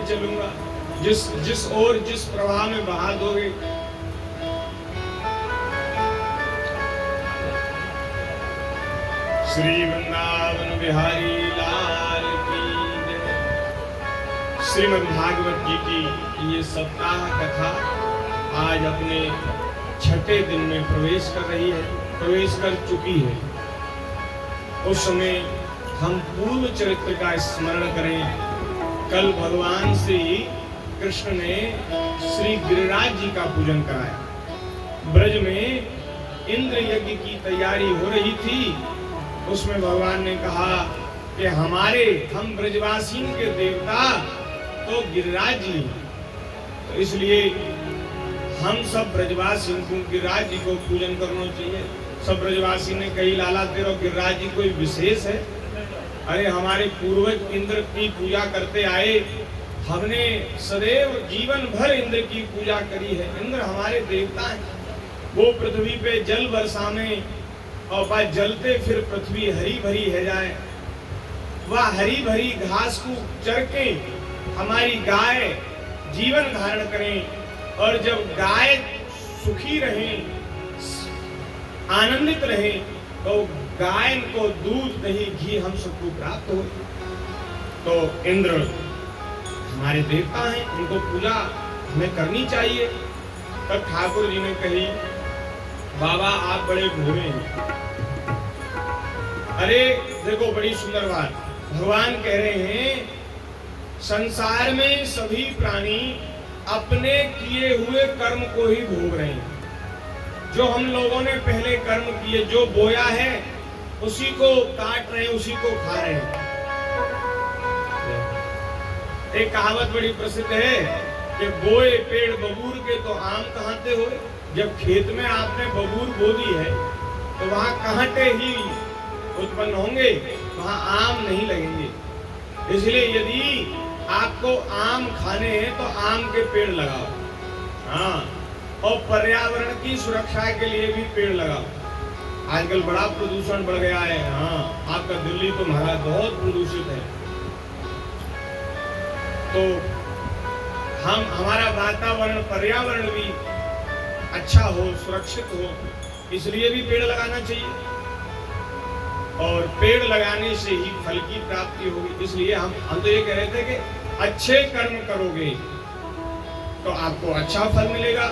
[SPEAKER 1] चलूंगा, जिस ओर जिस प्रवाह में बहा दोगे। श्री वृंदावन बिहारी लाल की जय। श्रीमद् भागवत जी की ये सप्ताह कथा आज अपने छठे दिन में प्रवेश कर चुकी है। उस समय हम पूर्व चरित्र का स्मरण करें। कल भगवान श्री कृष्ण ने श्री गिरिराज जी का पूजन कराया। ब्रज में इंद्र यज्ञ की तैयारी हो रही थी। उसमें भगवान ने कहा कि हम ब्रजवासियों के देवता तो गिरिराज जी, तो इसलिए हम सब ब्रजवासियों को गिरिराज जी को पूजन करना चाहिए। सब ब्रजवासी ने कही, लाला तेरा गिरिराज जी कोई विशेष है? अरे हमारे पूर्वज इंद्र की पूजा करते आए, हमने सदैव जीवन भर इंद्र की पूजा करी है। इंद्र हमारे देवता हैं। वो पृथ्वी पे जल वर्षा में और वह जलते फिर पृथ्वी हरी भरी है जाए, वह हरी भरी घास को चर के हमारी गाय जीवन धारण करें। और जब गाय सुखी रहे, आनंदित रहे, तो गाय को दूध दही घी हम सबको प्राप्त हो। तो इंद्र हमारे देवता हैं, उनको पूजा हमें करनी चाहिए। तब ठाकुर जी ने कही, बाबा आप बड़े भोले हैं। अरे देखो बड़ी सुंदर बात, भगवान कह रहे हैं संसार में सभी प्राणी अपने किए हुए कर्म को ही भोग रहे हैं। जो हम लोगों ने पहले कर्म किए, जो बोया है उसी को काट रहे हैं, उसी को खा रहे हैं। एक कहावत बड़ी प्रसिद्ध है कि बोए पेड़ बबूर के तो आम कहाते हो। जब खेत में आपने बबूर बो दी है तो वहां कांटे ही उत्पन्न होंगे, वहां आम नहीं लगेंगे। इसलिए यदि आपको आम खाने हैं तो आम के पेड़ लगाओ। हाँ, और पर्यावरण की सुरक्षा के लिए भी पेड़ लगाओ। आजकल बड़ा प्रदूषण बढ़ गया है। हाँ, आपका दिल्ली तो महाराज बहुत प्रदूषित है। तो हमारा वातावरण पर्यावरण भी अच्छा हो, सुरक्षित हो, इसलिए भी पेड़ लगाना चाहिए। और पेड़ लगाने से ही फल की प्राप्ति होगी। इसलिए हम तो ये कह रहे थे कि अच्छे कर्म करोगे तो आपको अच्छा फल मिलेगा,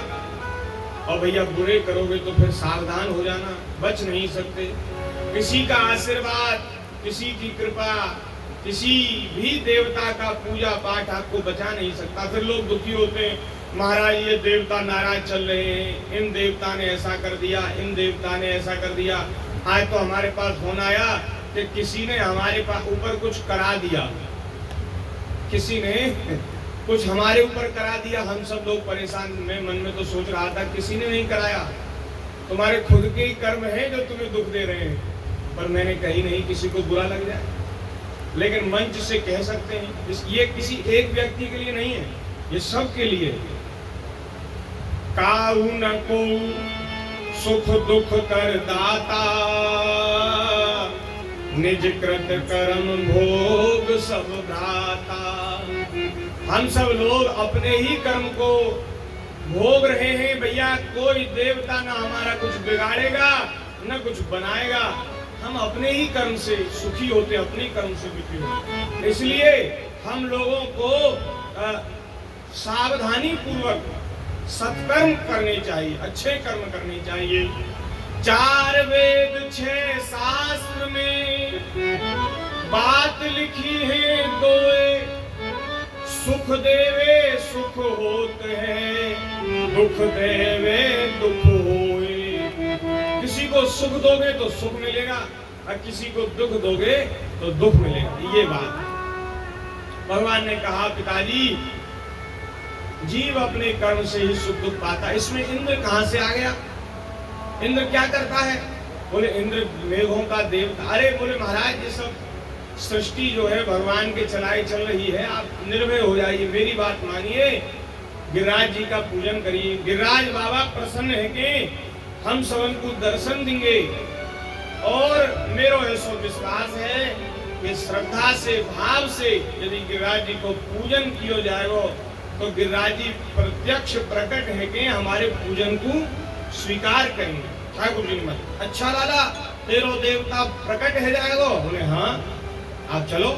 [SPEAKER 1] और भैया बुरे करोगे तो फिर सावधान हो जाना, बच नहीं सकते। किसी का आशीर्वाद, किसी की कृपा, किसी भी देवता का पूजा पाठ आपको बचा नहीं सकता। फिर लोग दुखी होते हैं, महाराज ये देवता नाराज चल रहे हैं, इन देवता ने ऐसा कर दिया, इन देवता ने ऐसा कर दिया। आज तो हमारे पास फोन आया कि किसी ने हमारे पास ऊपर कुछ करा दिया, किसी ने कुछ हमारे ऊपर करा दिया। हम सब लोग परेशान, मैं मन में तो सोच रहा था किसी ने नहीं कराया, तुम्हारे खुद के ही कर्म है जो तुम्हें दुख दे रहे हैं। पर मैंने कही नहीं किसी को बुरा लग जाए, लेकिन मंच से कह सकते हैं। ये किसी एक व्यक्ति के लिए नहीं है, ये सब के लिए। काऊ न को सुख दुख कर दाता, निज कृत कर्म भोग सब भ्राता। हम सब लोग अपने ही कर्म को भोग रहे हैं भैया। कोई देवता ना हमारा कुछ बिगाड़ेगा न कुछ बनाएगा। हम अपने ही कर्म से सुखी होते, अपने कर्म से दुखी होते। इसलिए हम लोगों को सावधानी पूर्वक सत्कर्म करने चाहिए, अच्छे कर्म करने चाहिए। 4 वेद 6 शास्त्र में बात लिखी है दोए, सुख देवे सुख होत है, दुख देवे दुख होए। किसी को सुख दोगे तो सुख मिलेगा, और किसी को दुख दोगे तो दुख मिलेगा। ये बात भगवान ने कहा, पिताजी जीव अपने कर्म से ही सुख दुख पाता। इसमें इंद्र कहां से आ गया? इंद्र क्या करता है? बोले इंद्र मेघों का देवता। अरे बोले महाराज ये सब सृष्टि जो है भगवान के चलाई चल रही है, आप निर्भय हो जाइए, मेरी बात मानिए, गिरिराज जी का पूजन करिए। गिरिराज बाबा प्रसन्न है कि हम सबन को दर्शन देंगे, और मेरा ऐसा विश्वास है कि श्रद्धा से भाव से यदि गिरिराज जी को पूजन किया जाएगा तो गिरिराज जी प्रत्यक्ष प्रकट है कि हमारे पूजन को स्वीकार करेंगे। ठाकुर जी ने अच्छा लाला तेरो देवता प्रकट है जाएगा, बोले हाँ आप चलो।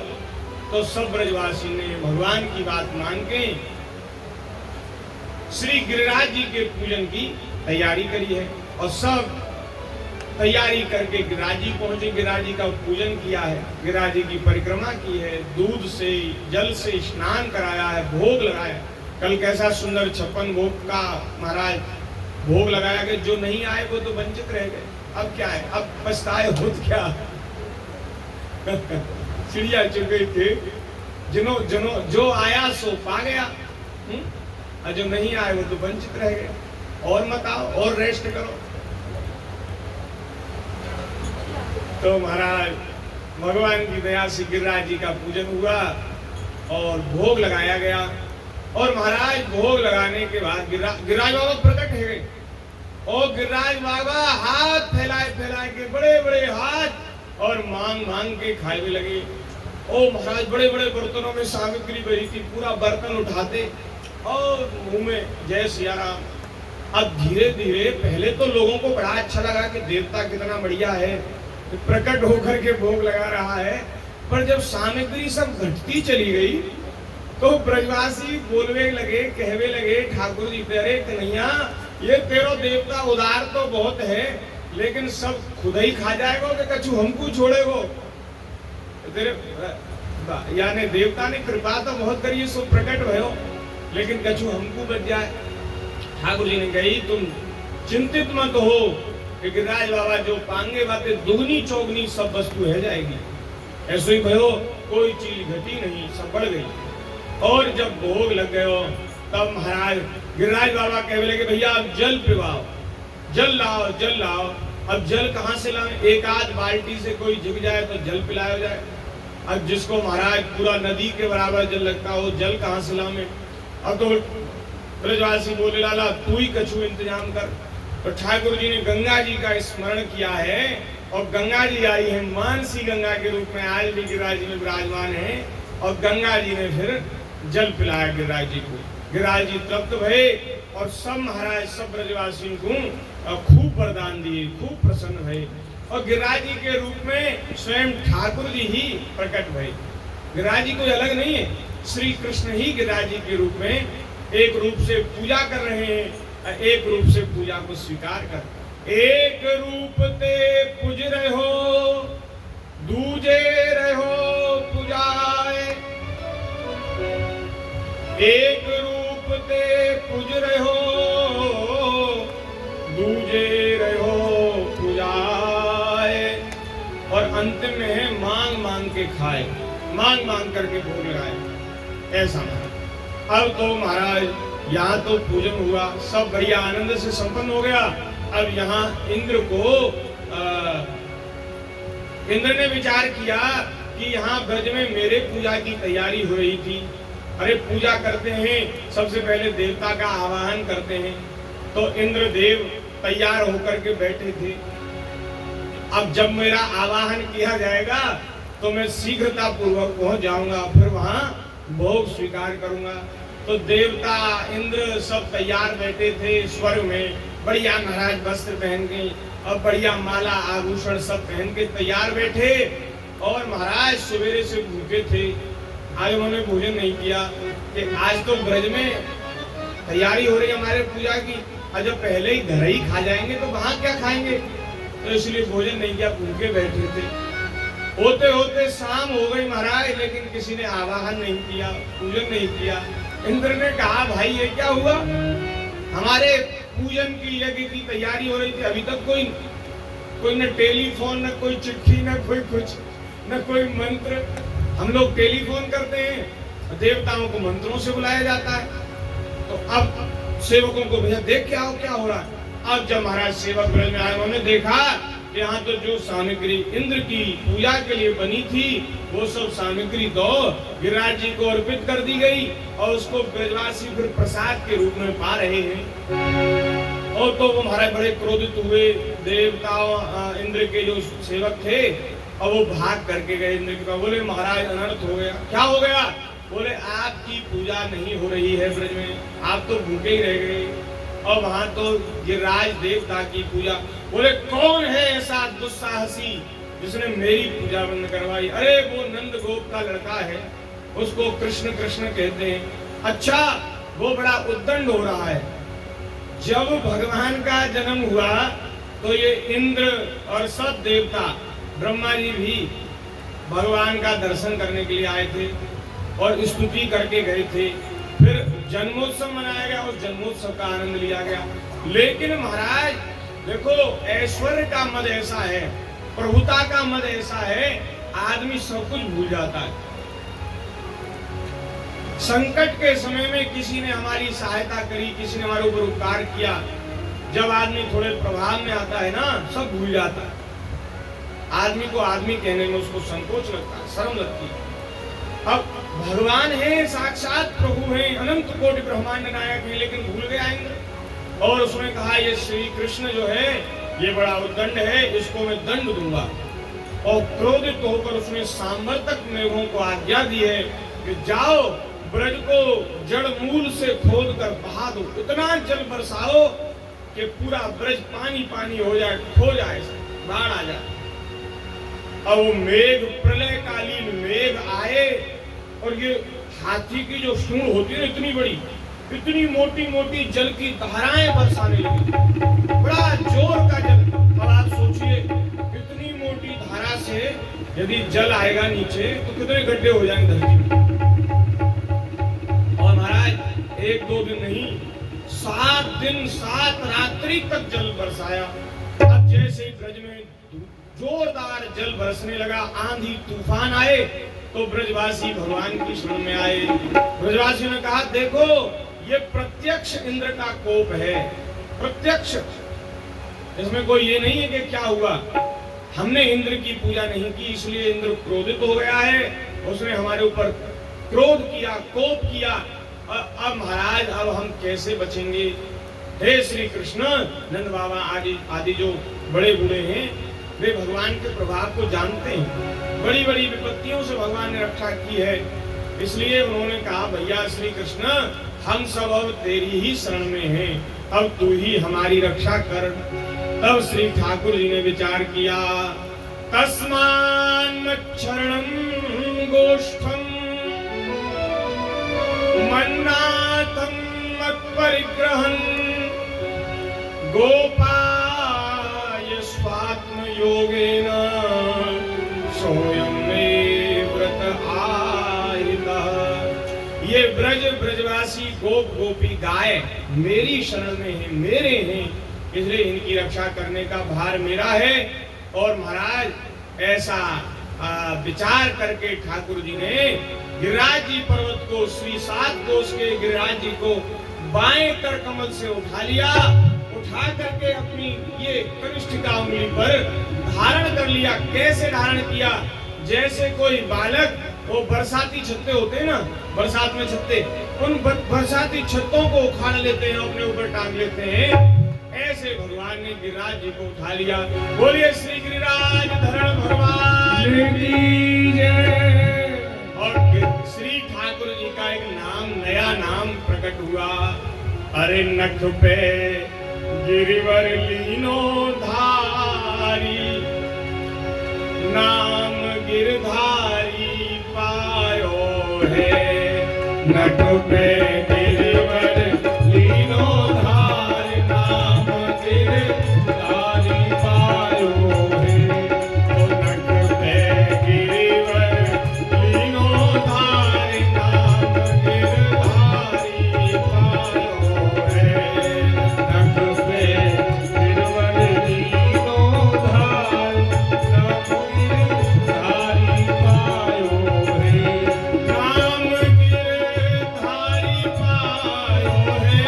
[SPEAKER 1] तो सब ब्रजवासी ने भगवान की बात मान के श्री गिरिराज जी के पूजन की तैयारी करी है और सब तैयारी करके गिरिराज जी पहुंचे, गिरिराज जी का पूजन किया है, गिरिराज जी की परिक्रमा की है, दूध से जल से स्नान कराया है, भोग लगाया। कल कैसा सुंदर 56 भोग का महाराज भोग लगाया गया, जो नहीं आए वो तो वंचित रह गए। अब क्या है, अब पछताए होत क्या चिड़िया चुके थे, जो आया सो पा गया, और जो नहीं आए वो तो वंचित रह गए। और मत आओ और रेस्ट करो। तो महाराज भगवान की दया से गिरिराज जी का पूजन हुआ और भोग लगाया गया। और महाराज भोग लगाने के बाद गिरिराज बाबा प्रकट है गए और गिरिराज बाबा हाथ फैलाए फैलाए के बड़े बड़े हाथ और मांग मांग के खाए भी लगे। ओ महाराज बड़े बड़े बर्तनों में सामग्री भरी थी, पूरा बर्तन उठाते और मुंह में जय सिया राम। अब धीरे धीरे पहले तो लोगों को बड़ा अच्छा लगा कि देवता कितना बढ़िया है, प्रकट होकर के भोग लगा रहा है। पर जब सामग्री सब घटती चली गई तो ब्रजवासी बोलवे लगे, कहवे लगे, ठाकुर जी तेरे कन्हैया ये तेरो देवता उदार तो बहुत है, लेकिन सब खुद ही खा जाएगो कि कछु हमको छोड़ेगो। तेरे यानी देवता ने कृपा तो बहुत करी, सो प्रकट भयो, लेकिन कछु हमको बच जाए। ठाकुर जी ने कही तुम चिंतित मत हो कि गिरिराज बाबा जो पांगे बातें दुगनी चौगनी सब वस्तु है जाएगी। ऐसे ही भयो, कोई चीज घटी नहीं, सब बढ़ गई। और जब भोग लग गए तब महाराज गिरिराज बाबा कहने लगे भैया अब जल पिवाओ, जल लाओ जल लाओ। अब जल कहाँ से लाए, एक आध बाल्टी से कोई झुक जाए तो जल पिलाया जाए। अब जिसको महाराज पूरा नदी के बराबर जल लगता हो, जल कहाँ से लावे। अब तो ब्रजवासी बोले लाला तू ही कछु इंतजाम कर। तो ठाकुर जी ने गंगा जी का स्मरण किया है और गंगा जी आई है मानसी गंगा के रूप में, आज भी गिरिराज जी में विराजमान है। और गंगा जी ने फिर जल पिलाया गिरिराज जी को। गिरिराज जी तृप्त भये और सब महाराज सब ब्रजवासियों को खूब वरदान दिए, खूब प्रसन्न भये। और गिरिराज जी के रूप में स्वयं ठाकुर जी ही प्रकट भये। गिरिराज जी कोई अलग नहीं है, श्री कृष्ण ही गिरिराज जी के रूप में एक रूप से पूजा कर रहे हैं, एक रूप से पूजा को स्वीकार कर। एक रूप ते पूज रहो दूजे रहो पूजाए, एक रूप ते पूज रहो दूजे रहो पूजाए। और अंतिम में है मांग मांग के खाए, मांग मांग करके भोग लगाए। ऐसा अब तो महाराज यहाँ तो पूजन हुआ, सब बढ़िया आनंद से संपन्न हो गया। अब यहाँ इंद्र को इंद्र ने विचार किया कि यहाँ ब्रज में मेरे पूजा की तैयारी हो रही थी। अरे पूजा करते हैं, सबसे पहले देवता का आवाहन करते हैं। तो इंद्र देव तैयार होकर के बैठे थे। अब जब मेरा आवाहन किया जाएगा तो मैं शीघ्रता पूर्वक पहुंच जाऊंगा, फिर वहां भोग स्वीकार करूंगा। तो देवता इंद्र सब तैयार बैठे थे स्वर्ग में, बढ़िया महाराज वस्त्र पहन के और बढ़िया माला आभूषण सब पहन के तैयार बैठे। और महाराज सवेरे से भूखे थे, आज उन्होंने भोजन नहीं किया कि आज तो ब्रज में तैयारी हो रही हमारे पूजा की, और जब पहले ही घर ही खा जाएंगे तो वहां क्या खाएंगे। तो इसलिए भोजन नहीं किया, भूखे बैठे थे। होते होते शाम हो गई महाराज, लेकिन किसी ने आवाहन नहीं किया, पूजन नहीं किया। इंद्र ने कहा भाई ये क्या हुआ, हमारे पूजन की यज्ञ की तैयारी हो रही थी, अभी तक कोई न टेलीफोन, न कोई चिट्ठी, न कोई कुछ, न कोई मंत्र। हम लोग टेलीफोन करते हैं, देवताओं को मंत्रों से बुलाया जाता है। तो अब सेवकों को भैया देख के आओ क्या हो रहा है। अब जब महाराज सेवक ब्रज में आए, उन्होंने देखा कि यहाँ तो जो सामग्री इंद्र की पूजा के लिए बनी थी वो सब सामग्री तो गिरिराज जी को अर्पित कर दी गई और उसको ब्रजवासी फिर प्रसाद के रूप में पा रहे हैं। और तो वो महाराज बड़े क्रोधित हुए। देवताओं इंद्र के जो सेवक थे अब वो भाग करके गए इंद्र के पास, बोले महाराज अनर्थ हो गया। क्या हो गया? बोले आपकी पूजा नहीं हो रही है ब्रज में, आप तो भूखे ही रह गए, और वहां तो गिरिराज देवता की पूजा। बोले कौन है ऐसा दुस्साहसी जिसने मेरी पूजा बंद करवाई? अरे वो नंद गोप का लड़का है, उसको कृष्ण कृष्ण कहते हैं। अच्छा, वो बड़ा उद्दंड हो रहा है। जब भगवान का जन्म हुआ तो ये इंद्र और सब देवता, ब्रह्मा जी भी भगवान का दर्शन करने के लिए आए थे और स्तुति करके गए थे। फिर जन्मोत्सव मनाया गया, उस जन्मोत्सव का आनंद लिया गया। लेकिन महाराज देखो, ऐश्वर्य का मद ऐसा है, प्रभुता का मद ऐसा है, आदमी सब कुछ भूल जाता है। संकट के समय में किसी ने हमारी सहायता करी, किसी ने हमारे ऊपर उपकार किया, जब आदमी थोड़े प्रभाव में आता है ना, सब भूल जाता है। आदमी को आदमी कहने में उसको संकोच लगता है, शर्म लगती है। अब भगवान है, साक्षात प्रभु है, अनंत कोटि ब्रह्मांड नायक है, लेकिन भूल गया इंद्र। और उसने कहा ये श्री कृष्ण जो है ये बड़ा उद्दंड है, इसको मैं दंड दूंगा। और क्रोधित होकर उसने सांवर्तक मेघों को आज्ञा दी है कि जाओ ब्रज को जड़ मूल से खोद कर बहा दो, इतना जल बरसाओ कि पूरा ब्रज पानी पानी हो जाए, खो जाए, बाढ़ आ जाए। अब वो मेघ, प्रलय कालीन मेघ आए और ये हाथी की जो सूंड होती है इतनी बड़ी, इतनी मोटी मोटी जल की धाराएं बरसाने लगी, बड़ा जोर का जल। अब आप सोचिए, इतनी मोटी धारा से यदि जल आएगा नीचे तो कितने गड्ढे हो जाएंगे धरती में। और महाराज एक दो दिन नहीं, 7 दिन 7 रात्रि तक जल बरसाया। अब जैसे ही ब्रज में जोरदार जल बरसने लगा, आंधी तूफान आए, तो ब्रजवासी भगवान की शरण में आए। ब्रजवासियों ने कहा देखो ये प्रत्यक्ष इंद्र का कोप है, प्रत्यक्ष, इसमें कोई ये नहीं है कि क्या हुआ, हमने इंद्र की पूजा नहीं की इसलिए इंद्र क्रोधित हो गया है, उसने हमारे ऊपर क्रोध किया, कोप किया। अब महाराज अब हम कैसे बचेंगे? हे श्री कृष्ण, नंद बाबा आदि जो बड़े बूढ़े हैं वे भगवान के प्रभाव को जानते हैं, बड़ी बड़ी विपत्तियों से भगवान ने रक्षा की है, इसलिए उन्होंने कहा भैया श्री कृष्ण हम सब अब तेरी ही शरण में हैं, अब तू ही हमारी रक्षा कर। तब श्री ठाकुर जी ने विचार किया, तस्मान् मच्छरणं गोष्ठं मन्नाथं मत्परिग्रहं गोपाय स्वात्म योगेन सोयं मे व्रत आहितः। ये ब्रजवासी गोप गोपी गाय मेरी शरण में है, मेरे हैं, इसलिए इनकी रक्षा करने का भार मेरा है। और महाराज ऐसा विचार करके ठाकुर जी ने गिरिराज जी पर्वत को, श्री 7 कोष के गिरिराज जी को बाएं कर कमल से उठा लिया, उठा करके अपनी ये कनिष्ठिका उंगली पर धारण कर लिया। कैसे धारण किया? जैसे कोई बालक, वो बरसाती छत्ते होते हैं ना, बरसात में छत्ते, उन बरसाती छत्तों को उखाड़ लेते हैं, अपने ऊपर टांग लेते हैं, ऐसे भगवान ने गिरिराज जी को उठा लिया। बोलिए श्री गिरिराज धरण भगवान की जय। और श्री ठाकुर जी का एक नाम, नया नाम प्रकट हुआ। अरे नख पे गिरिवर लीनो धारी, नाम गिरधारी पायो है। नख पे गिरिवर लीनो धारी, नाम गिरधारी पायो है। नख पे गिरिवर लीनो धारी, नाम गिरधारी पायो है। नख पे गिरिवर लीनो धारी, नाम गिरधारी पायो है। नाम गिरधारी पायो है।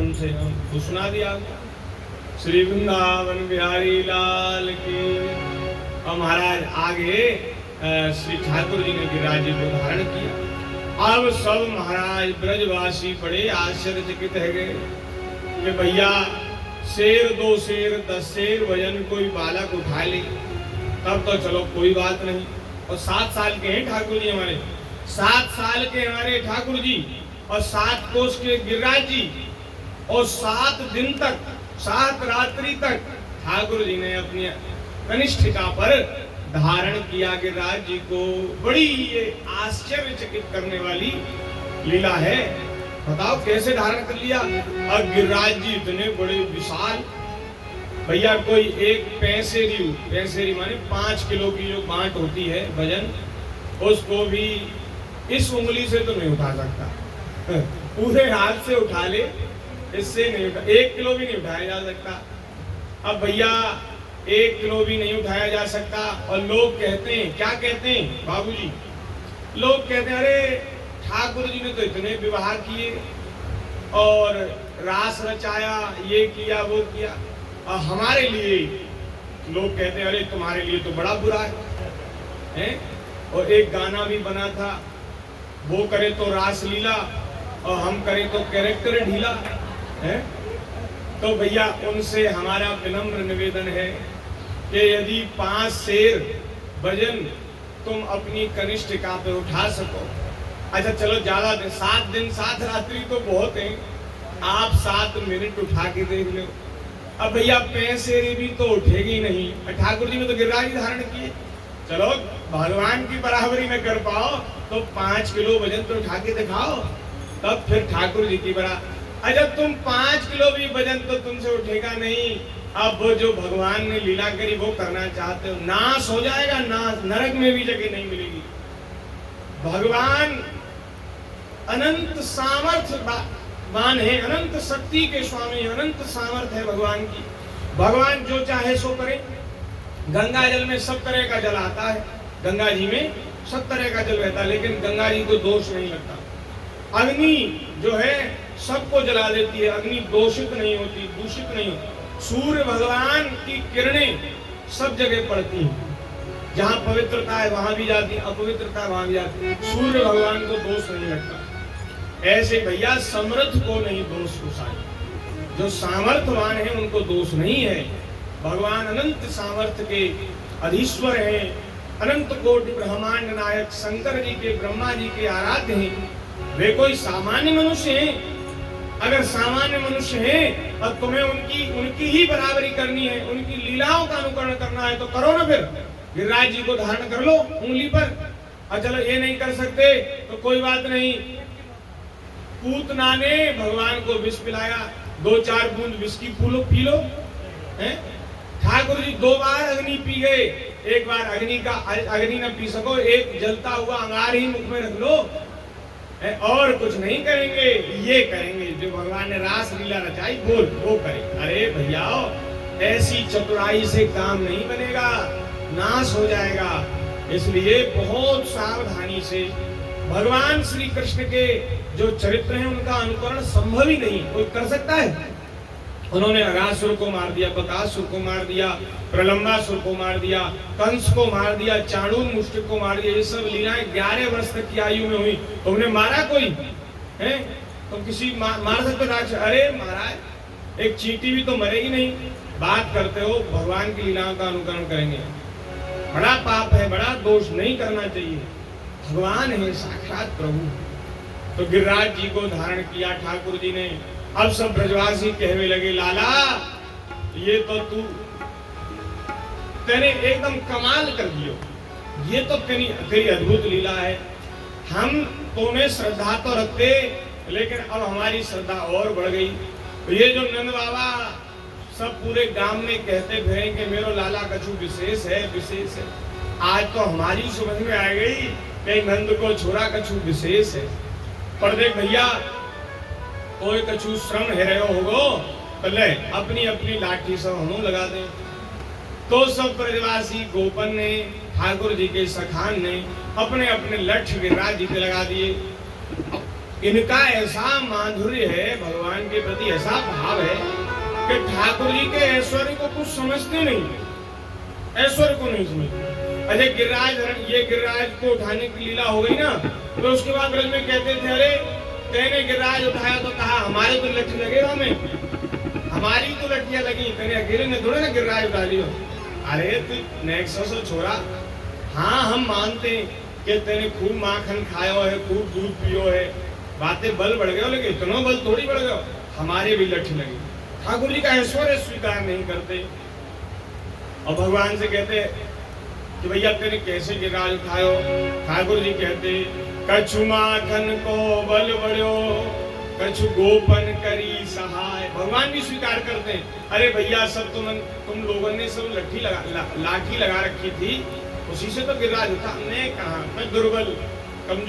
[SPEAKER 1] माध्यम से हमको सुना दिया गया। श्री वृंदावन बिहारी लाल की। और महाराज आगे श्री ठाकुर जी ने गिरिराज जी को धारण किया। अब सब महाराज ब्रजवासी बड़े आश्चर्यचकित है गए कि भैया शेर 2 शेर 10 शेर वजन कोई बालक उठा ले तब तो चलो कोई बात नहीं। और 7 साल के हैं ठाकुर जी हमारे, 7 साल के हमारे ठाकुर जी और 7 कोस के गिरिराज जी, और 7 दिन तक 7 रात्रि तक ठाकुर जी ने अपनी कनिष्ठिका पर धारण किया गिरिराज जी को। बड़ी ये आश्चर्यचकित करने वाली लीला है। बताओ कैसे धारण कर लिया। और गिरिराज जी इतने बड़े विशाल, भैया कोई एक पैसेरी माने 5 किलो की जो बांट होती है वजन, उसको भी इस उंगली से तो नहीं उठा सकता, पूरे हाथ से उठा ले, इससे नहीं उठा, 1 किलो भी नहीं उठाया जा सकता। अब भैया 1 किलो भी नहीं उठाया जा सकता। और लोग कहते हैं, क्या कहते हैं बाबूजी, लोग कहते हैं अरे ठाकुर जी ने तो इतने विवाह किए और रास रचाया, ये किया वो किया, और हमारे लिए लोग कहते हैं अरे तुम्हारे लिए तो बड़ा बुरा है। और एक गाना भी बना था, वो करे तो रास लीला और हम करें तो कैरेक्टर ढीला है। तो भैया उनसे हमारा विनम्र निवेदन है कि यदि 5 शेर वजन तुम अपनी कनिष्ठिका पे उठा सको, अच्छा चलो ज्यादा दिन 7 दिन 7 रात्रि तो बहुत है, आप 7 मिनट उठा के देख लो। अब भैया पैसेरी भी तो उठेगी नहीं, ठाकुर जी ने तो गिरिराज जी धारण किए, चलो भगवान की बराबरी में कर पाओ तो 5 किलो वजन तो उठा के दिखाओ, तब फिर ठाकुर जी की बरा। अच्छा तुम 5 किलो भी वजन तो तुमसे उठेगा नहीं। अब वो जो भगवान ने लीला करी वो करना चाहते हो, नाश हो जाएगा, नाश, नरक में भी जगह नहीं मिलेगी। भगवान अनंत सामर्थ्यवान है, अनंत शक्ति के स्वामी, अनंत सामर्थ्य है भगवान की। भगवान जो चाहे सो करे। गंगा जल में सब तरह का जल आता है, गंगा जी में सब तरह का जल रहता है, लेकिन गंगा जी को दोष नहीं लगता। अग्नि जो है सबको जला देती है, अग्नि दोषित नहीं होती, दूषित नहीं होती। सूर्य भगवान की किरणें सब जगह पड़ती हैं, जहाँ पवित्रता है वहां भी जाती है, अपवित्रता है वहां भी जाती है, सूर्य भगवान को दोष नहीं लगता। ऐसे भैया समर्थ को नहीं दोष उसाए, जो सामर्थ्यवान है उनको दोष नहीं है। भगवान अनंत सामर्थ्य के अधीश्वर हैं, अनंत कोटि ब्रह्मांड नायक शंकर जी के, ब्रह्मा जी के आराध्य हैं। वे कोई सामान्य मनुष्य हैं। अगर सामान्य मनुष्य हैं और तुम्हें उनकी ही बराबरी करनी है, उनकी लीलाओं का अनुकरण करना है तो करो ना, फिर गिरिराज जी को धारण कर लो उंगली पर। और चलो ये नहीं कर सकते तो कोई बात नहीं, पूतना ने भगवान को विष पिलाया, 2-4 बूंद विष की पी लो। ठाकुर जी 2 बार अग्नि पी गए, एक बार अग्नि न पी सको, एक जलता हुआ अंगार ही मुख में रख लो, और कुछ नहीं करेंगे, ये करेंगे जो भगवान ने रास लीला रचाई बोल वो करें। अरे भैया ऐसी चतुराई से काम नहीं बनेगा, नाश हो जाएगा। इसलिए बहुत सावधानी से भगवान श्री कृष्ण के जो चरित्र हैं उनका अनुकरण संभव ही नहीं, कोई कर सकता है। उन्होंने अगासुर को मार दिया, बकासुर को मार दिया, प्रलंबासुर को मार दिया, कंस को मार दिया, चाणूर मुष्टिक को मार दिया। ये सब लीलाएं 11 वर्ष तक की आयु में हुई। तुमने मारा कोई है? तुम किसी मार सकते राक्षस? अरे महाराज एक चींटी भी तो मरेगी नहीं। बात करते हो भगवान की लीलाओं का अनुकरण करेंगे, बड़ा पाप है, बड़ा दोष, नहीं करना चाहिए। भगवान है साक्षात प्रभु। तो गिरिराज जी को धारण किया ठाकुर जी ने। अब सब ब्रजवासी कहने लगे, लाला ये तो तेने एकदम कमाल कर दियो, ये तो तेरी अद्भुत लीला है। हम तुम्हें श्रद्धा तो रखते, लेकिन अब हमारी श्रद्धा और बढ़ गई। तो ये जो नंद बाबा सब पूरे गांव में कहते फिरे कि मेरो लाला कछु विशेष है, विशेष है, आज तो हमारी समझ में आ गई कि नंद को छोरा कछु विशेष है। पर देख भैया कोई कछु श्रम है रहे होगो तो ले अपनी अपनी लाठी सब हम लगा दें। तो सब ब्रजवासी गोपन ने, ठाकुर जी के सखान ने अपने अपने लठ गिरिराज जी पे लगा दिए। इनका ऐसा माधुर्य है, भगवान के प्रति ऐसा भाव है कि ठाकुर जी के ऐश्वर्य को कुछ समझते नहीं, ऐश्वर्य को नहीं समझते। अरे गिरिराज, ये गिरिराज को उठाने की लीला हो गई ना, तो उसके बाद ब्रज में कहते थे अरे तेने गिरिराज उठाया तो कहा हमारे तो लट्ठी लगेगा, हमें हमारी तो लट्ठियां लगी, तेने अकेले ने थोड़े ना गिरिराज उठा लियो। अरे तू नेक्सस छोरा, हाँ हम मानते हैं कि तेने खूब माखन खायो है, खूब दूध पियो है, बातें बल बढ़ गए, लेकिन इतना बल थोड़ी बढ़ गया, हमारे भी लट्ठी लगी। ठाकुर जी का ऐश्वर्य स्वीकार नहीं करते और भगवान से कहते कि भैया तेने कैसे गिरिराज उठायो। ठाकुर जी कहते कछु माखन को बल बढ़ो, कछु गोपन करी सहाय। भगवान भी स्वीकार करते हैं, अरे भैया सब तुम लोगों ने सब लाठी लगा रखी थी, उसी से तो गिरिराज उठा। मैं कहा, मैं दुर्बल कमजोर